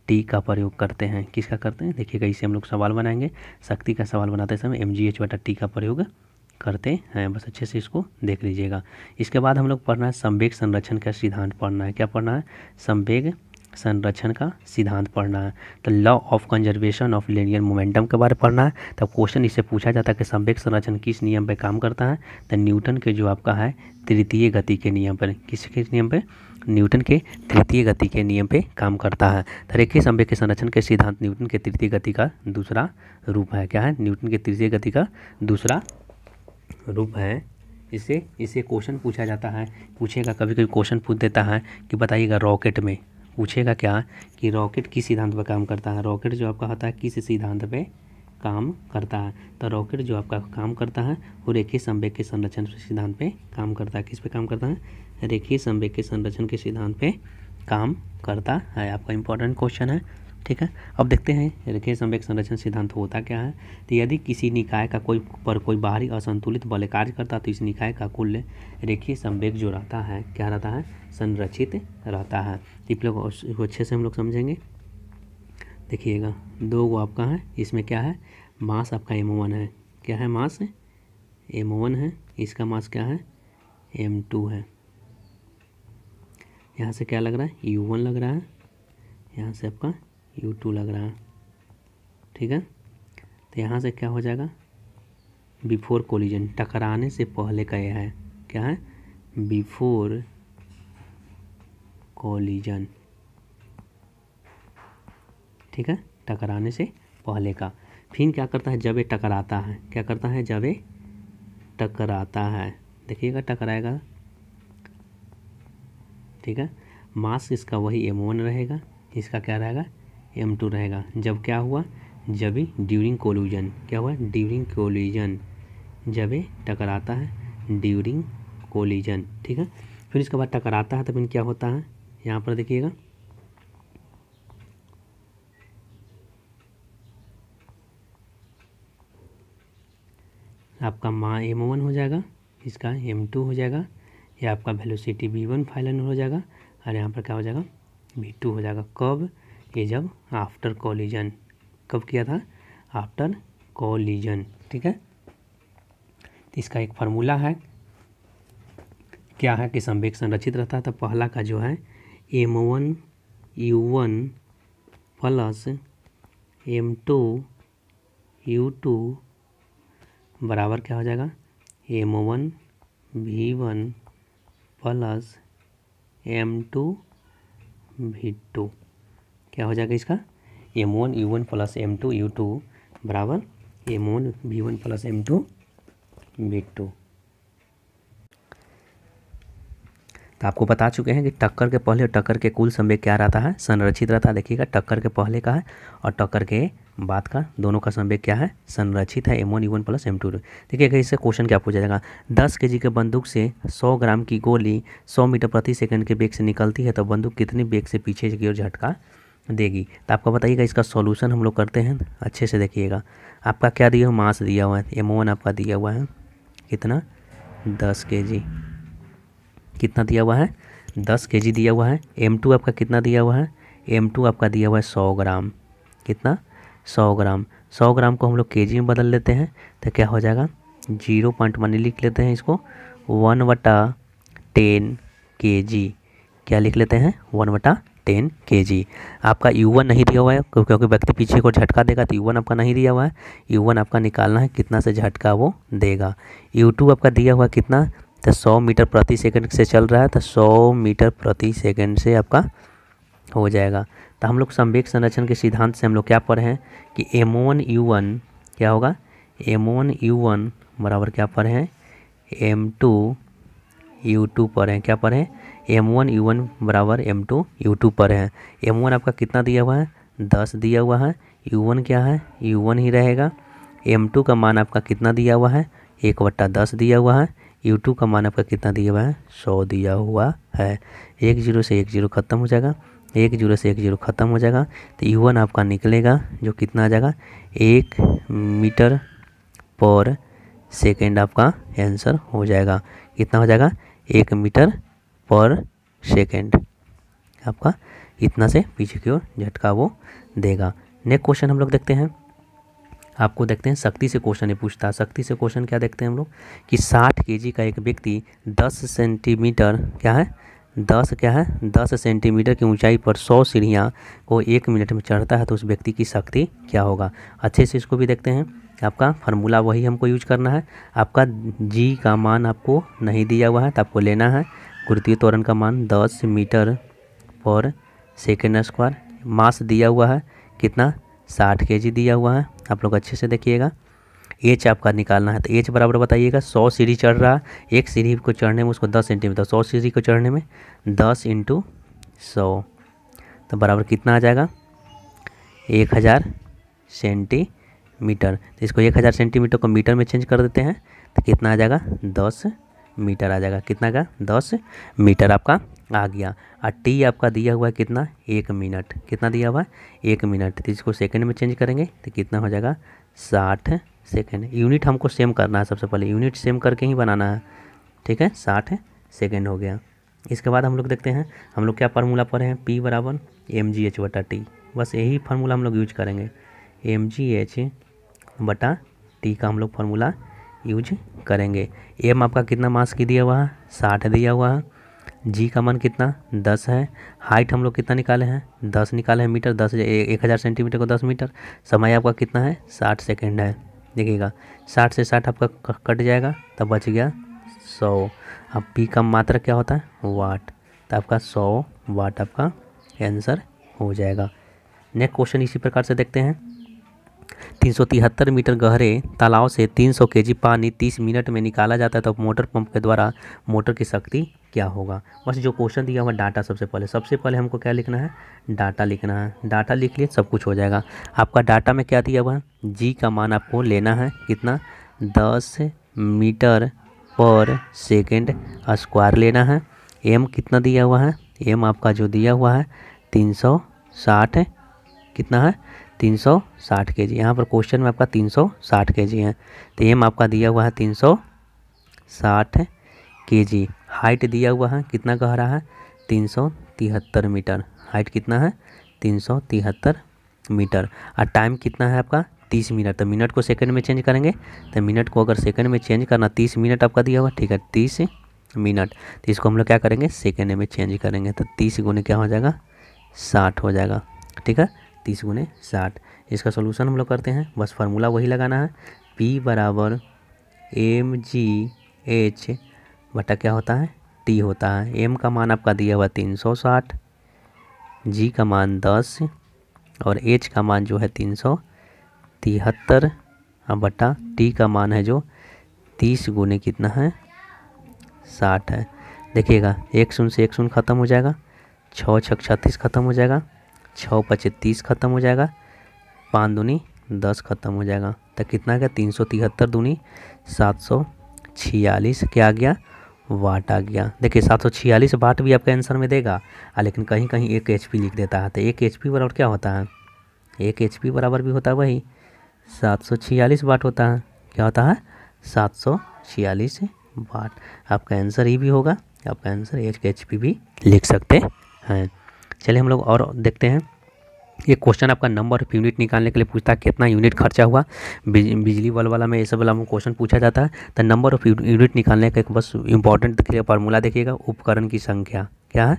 टी का प्रयोग करते हैं। किसका करते हैं देखिएगा, इसे हम लोग सवाल बनाएंगे। शक्ति का सवाल बनाते समय mgh बटा टी का प्रयोग करते हैं, बस अच्छे से इसको देख लीजिएगा। इसके बाद हम लोग पढ़ना है संवेग संरक्षण का सिद्धांत पढ़ना है। क्या पढ़ना है? संवेग संरक्षण का सिद्धांत पढ़ना है। तो law of conservation of linear momentum के बारे में पढ़ना है। तब क्वेश्चन इससे पूछा जाता है कि संवेग संरक्षण किस नियम पे काम करता है। तो न्यूटन के जो आपका है तृतीय गति के नियम पर। किसके नियम पे? न्यूटन के तृतीय गति के नियम पे काम करता है। तो रेखीय संवेग के संरक्षण के सिद्धांत न्यूटन के तृतीय गति का दूसरा रूप है। क्या है? न्यूटन के तृतीय गति का दूसरा रूप है। इसे क्वेश्चन पूछा जाता है, पूछेगा कभी कभी क्वेश्चन पूछ देता है कि बताइएगा रॉकेट में पूछेगा क्या कि रॉकेट किस सिद्धांत पर काम करता है। रॉकेट जो आपका होता है किस सिद्धांत पे काम करता है। तो रॉकेट जो आपका काम करता है वो रेखीय संवेग के संरक्षण सिद्धांत पे काम करता है। किस पे काम करता है? रेखीय संवेग के संरक्षण के सिद्धांत पे काम करता है। आपका इंपॉर्टेंट क्वेश्चन है, ठीक है। अब देखते हैं रेखीय संवेग संरक्षण सिद्धांत होता क्या है। तो यदि किसी निकाय का कोई बाहरी असंतुलित बल कार्य करता है तो इस निकाय का कुल रेखीय संवेग जो रहता है क्या रहता है? संरक्षित रहता है। इस लोग अच्छे से हम लोग समझेंगे। देखिएगा दो गो आपका है, इसमें क्या है? मास आपका m1 है। क्या है? मास m1 है। इसका मास क्या है? m2 है। यहाँ से क्या लग रहा है? u1 लग रहा है, यहाँ से आपका u2 लग रहा है, ठीक है। तो यहाँ से क्या हो जाएगा? बिफोर कोलिजन, टकराने से पहले का यह है। क्या है? बिफोर कोलिजन, ठीक है, टकराने से पहले का। फिर क्या करता है? जब ये टकराता है, क्या करता है? जब ये टकराता है, देखिएगा टकराएगा, ठीक है। मास इसका वही m1 रहेगा, इसका क्या रहेगा? m2 रहेगा। जब क्या हुआ? जब ही ड्यूरिंग कोलिजन, क्या हुआ? ड्यूरिंग कोलिजन, जब ये टकराता है ड्यूरिंग कोलिजन, ठीक है। फिर इसके बाद टकराता है तो फिर क्या होता है? यहाँ पर देखिएगा आपका m1 हो जाएगा, इसका m2 हो जाएगा, या आपका वेलोसिटी v1 फाइनल हो जाएगा, और यहाँ पर क्या हो जाएगा? v2 हो जाएगा। कब? ये जब आफ्टर कोलिजन। कब किया था? आफ्टर कोलिजन, ठीक है। तो इसका एक फार्मूला है, क्या है कि संवेग संरक्षित रहता है। तो पहला का जो है m1 u1 plus m2 u2 बराबर क्या हो जाएगा? m1 v1 plus m2 v2। क्या हो जाएगा इसका? m1 u1 plus m2 u2 बराबर m1 v1 plus m2 v2। तो आपको बता चुके हैं कि टक्कर के पहले और टक्कर के कुल संवेग क्या रहता है? संरक्षित रहता है। देखिएगा टक्कर के पहले का है और टक्कर के बाद का, दोनों का संवेग क्या है? संरक्षित है, m1 u1 प्लस m2। देखिएगा इससे क्वेश्चन क्या पूछा जाएगा? 10 kg के बंदूक से 100 ग्राम की गोली 100 मीटर प्रति सेकंड के वेग से निकलती है तो बंदूक कितनी वेग से पीछे की ओर झटका देगी? तो आपको बताइएगा इसका सॉल्यूशन हम लोग करते हैं। अच्छे से देखिएगा, आपका क्या दिया हुआ? मास दिया हुआ है, m1 आपका दिया हुआ है कितना? 10 kg। कितना दिया हुआ है? 10 kg दिया हुआ है। m2 आपका कितना दिया हुआ है? m2 आपका दिया हुआ है 100 ग्राम। कितना? 100 ग्राम। 100 ग्राम को हम लोग kg में बदल लेते हैं तो क्या हो जाएगा? 0.1 लिख लेते हैं इसको, 1/10 kg। क्या लिख लेते हैं? 1/10 kg। आपका u1 नहीं दिया हुआ है क्योंकि व्यक्ति पीछे को झटका देगा, तो u1 आपका नहीं दिया हुआ है। u1 आपका निकालना है कितना से झटका वो देगा। u2 आपका दिया हुआ कितना? तो 100 मीटर प्रति सेकंड से चल रहा है, तो 100 मीटर प्रति सेकंड से आपका हो जाएगा। तो हम लोग संवेग संरक्षण के सिद्धांत से हम लोग क्या पढ़े हैं कि m1 u1 क्या होगा? m1 u1 बराबर क्या पढ़े हैं? m2 u2 पढ़े हैं। क्या पढ़े हैं? m1 u1 बराबर m2 u2 पढ़े हैं। m1 आपका कितना दिया हुआ है? 10 दिया हुआ है। u1 क्या है? u1 ही रहेगा। m2 का मान आपका कितना दिया हुआ है? 1/10 दिया हुआ है। U2 का मान आपका कितना दिया हुआ है, 100 दिया हुआ है। 1 0 से 1 0 खत्म हो जाएगा, 1 0 से 1 0 खत्म हो जाएगा, तो U1 आपका निकलेगा जो कितना आ जाएगा 1 मीटर पर सेकेंड आपका आंसर हो जाएगा। कितना हो जाएगा 1 मीटर पर सेकेंड, आपका इतना से पीछे की ओर झटका वो देगा। नेक्स्ट क्वेश्चन हम लोग देखते हैं, आपको देखते हैं शक्ति से क्वेश्चन ये पूछता है। शक्ति से क्वेश्चन क्या देखते हैं हम लोग कि 60 केजी का एक व्यक्ति 10 सेंटीमीटर क्या है 10 सेंटीमीटर की ऊंचाई पर 100 सीढ़ियाँ को 1 मिनट में चढ़ता है तो उस व्यक्ति की शक्ति क्या होगा। अच्छे से इसको भी देखते हैं। आपका फार्मूला वही हमको यूज करना है। आपका जी का मान आपको नहीं दिया हुआ है तो आपको लेना है गुरुत्वीय त्वरण का मान 10 मीटर पर सेकेंड स्क्वायर। मास दिया हुआ है कितना 60 केजी दिया हुआ है। आप लोग अच्छे से देखिएगा। एच आपका निकालना है तो एच बराबर बताइएगा 100 सीढ़ी चढ़ रहा है, एक सीढ़ी को चढ़ने में उसको 10 सेंटीमीटर, 100 सीढ़ी को चढ़ने में 10 × 100 तो बराबर कितना आ जाएगा 1000 सेंटीमीटर। तो इसको 1000 सेंटीमीटर को मीटर में चेंज कर देते हैं तो कितना आ जाएगा 10 मीटर आ जाएगा। कितना का 10 मीटर आपका आ गया। और टी आपका दिया हुआ है कितना 1 मिनट, कितना दिया हुआ है 1 मिनट, तो इसको सेकंड में चेंज करेंगे तो कितना हो जाएगा 60 सेकंड। यूनिट हमको सेम करना है, सबसे पहले यूनिट सेम करके ही बनाना है, ठीक है। 60 सेकंड हो गया। इसके बाद हम लोग देखते हैं हम लोग क्या फार्मूला पढ़े हैं, P बराबर mgh/t, बस यही फार्मूला हम लोग यूज करेंगे। mgh/t का हम लोग फार्मूला यूज करेंगे। एम आपका कितना मास की दिया हुआ है 60 दिया हुआ है, जी का मान कितना 10 है, हाइट हम लोग कितना निकाले हैं 10 निकाले हैं मीटर, 1000 सेंटीमीटर को 10 मीटर, समय आपका कितना है 60 सेकंड है। देखिएगा 60 से 60 आपका कट जाएगा तब बच गया 100। अब पी का मात्रा क्या होता है वाट, तो आपका 100 वाट आपका आंसर हो जाएगा। नेक्स्ट क्वेश्चन इसी प्रकार से देखते हैं। 373 मीटर गहरे तालाब से 300 केजी पानी 30 मिनट में निकाला जाता है तो मोटर पंप के द्वारा मोटर की शक्ति क्या होगा। बस जो क्वेश्चन दिया हुआ डाटा सबसे पहले हमको क्या लिखना है डाटा लिखना है। डाटा लिख लिए सब कुछ हो जाएगा। आपका डाटा में क्या दिया हुआ है जी का मान आपको लेना है कितना 10 मीटर पर सेकेंड स्क्वायर लेना है। एम कितना दिया हुआ है, एम आपका जो दिया हुआ है 360 कितना है 360 केजी। यहाँ पर क्वेश्चन में आपका 360 केजी है तो एम आपका दिया हुआ है 360 केजी। हाइट दिया हुआ है कितना गहरा है 373 मीटर, हाइट कितना है 373 मीटर। और टाइम कितना है आपका 30 मिनट, तो मिनट को सेकंड में चेंज करेंगे तो मिनट को अगर सेकंड में चेंज करना 30 मिनट आपका दिया हुआ, ठीक है 30 मिनट, तो इसको हम लोग क्या करेंगे सेकंड में चेंज करेंगे तो 30 गुने क्या हो जाएगा 60 हो जाएगा, ठीक है 30 गुने 60। इसका सोल्यूशन हम लोग करते हैं, बस फार्मूला वही लगाना है P बराबर mgh बटा क्या होता है T होता है। M का मान आपका दिया हुआ 360, G का मान 10 और H का मान जो है 373 बटा T का मान है जो 30 गुने कितना है 60 है। देखिएगा 1 शून्य से 1 शून्य खत्म हो जाएगा, 6 छक 36 खत्म हो जाएगा, 6 पचे 30 खत्म हो जाएगा, 5 दूनी 10 खत्म हो जाएगा तो कितना आ गया 373 दूनी 746 क्या आ गया वाट आ गया। देखिए 746 वाट भी आपका आंसर में देगा लेकिन कहीं कहीं 1 HP लिख देता है तो 1 HP बराबर क्या होता है 1 HP बराबर भी होता है वही 746 वाट होता है। क्या होता है 746 वाट। आपका आंसर ही भी होगा, आपका आंसर 1 HP भी लिख सकते हैं। चलिए हम लोग और देखते हैं। ये क्वेश्चन आपका नंबर ऑफ यूनिट निकालने के लिए पूछता है कितना यूनिट खर्चा हुआ। बिजली बल्ब वाला में ये सब वाला में क्वेश्चन पूछा जाता है तो नंबर ऑफ यूनिट निकालने का एक बस इंपॉर्टेंट देखिएगा फार्मूला देखिएगा। उपकरण की संख्या क्या है,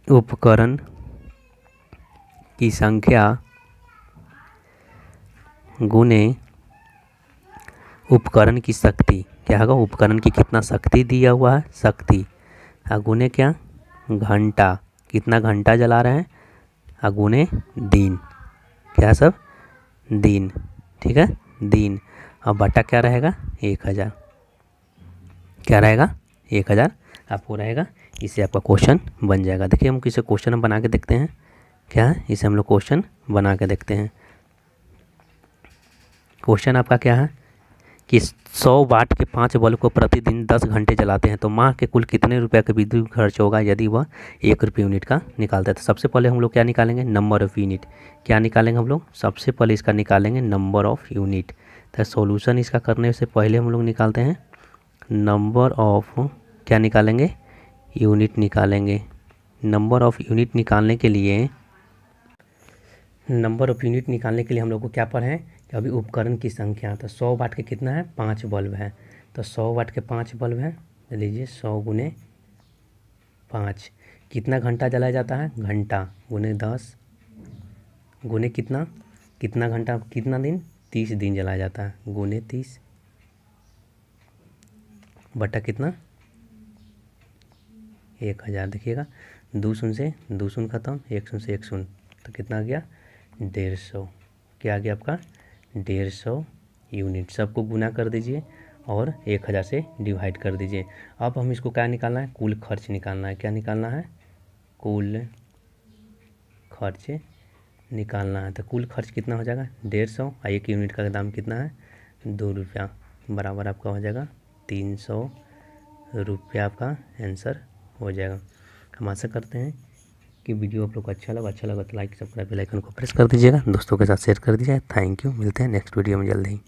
उपकरण की संख्या गुने उपकरण की शक्ति क्या होगा, उपकरण की कितना शक्ति दिया हुआ है शक्ति, गुने क्या घंटा, कितना घंटा जला रहे हैं, गुने दिन, क्या सब दिन, ठीक है दिन। अब बटा क्या रहेगा 1000, क्या रहेगा 1000 आपको रहेगा। इससे आपका क्वेश्चन बन जाएगा। देखिए हम किसे क्वेश्चन बना के देखते हैं, क्या है इसे हम लोग क्वेश्चन बना के देखते हैं। क्वेश्चन आपका क्या है कि 100 वाट के 5 बल्ब को प्रतिदिन 10 घंटे जलाते हैं तो माह के कुल कितने रुपये का विद्युत खर्च होगा यदि वह 1 रुपये यूनिट का निकालता है। तो सबसे पहले हम लोग क्या निकालेंगे, नंबर ऑफ़ यूनिट। क्या निकालेंगे हम लोग, सबसे पहले इसका निकालेंगे नंबर ऑफ़ यूनिट। तो सॉल्यूशन इसका करने से पहले हम लोग निकालते हैं नंबर ऑफ, क्या निकालेंगे, यूनिट निकालेंगे। नंबर ऑफ़ यूनिट निकालने के लिए हम लोग को क्या पढ़े हैं कि अभी उपकरण की संख्या, तो 100 वाट के कितना है, 5 बल्ब है। तो 100 वाट के 5 बल्ब हैं, तो लीजिए 100 गुने 5, कितना घंटा जलाया जाता है, घंटा गुने 10 गुने कितना घंटा, कितना दिन, 30 दिन जलाया जाता है, गुने 30 बटा कितना, 1000। देखिएगा 2 शून्य से 2 शून्य खत्म, 1 शून्य से 1 शून्य, तो कितना आ गया, 150। क्या आ गया आपका, 150 यूनिट। सबको गुना कर दीजिए और 1000 से डिवाइड कर दीजिए। अब हम इसको क्या निकालना है, कुल खर्च निकालना है। क्या निकालना है, कुल खर्च निकालना है। तो कुल खर्च कितना हो जाएगा, 150, और 1 यूनिट का दाम कितना है, 2 रुपया, बराबर आपका हो जाएगा 300 रुपया। आपका आंसर हो जाएगा। हम आशा करते हैं कि वीडियो आप लोग को अच्छा लगा तो लाइक सब्सक्राइब बेल आइकन को प्रेस कर दीजिएगा, दोस्तों के साथ शेयर कर दीजिएगा। थैंक यू, मिलते हैं नेक्स्ट वीडियो में जल्द ही।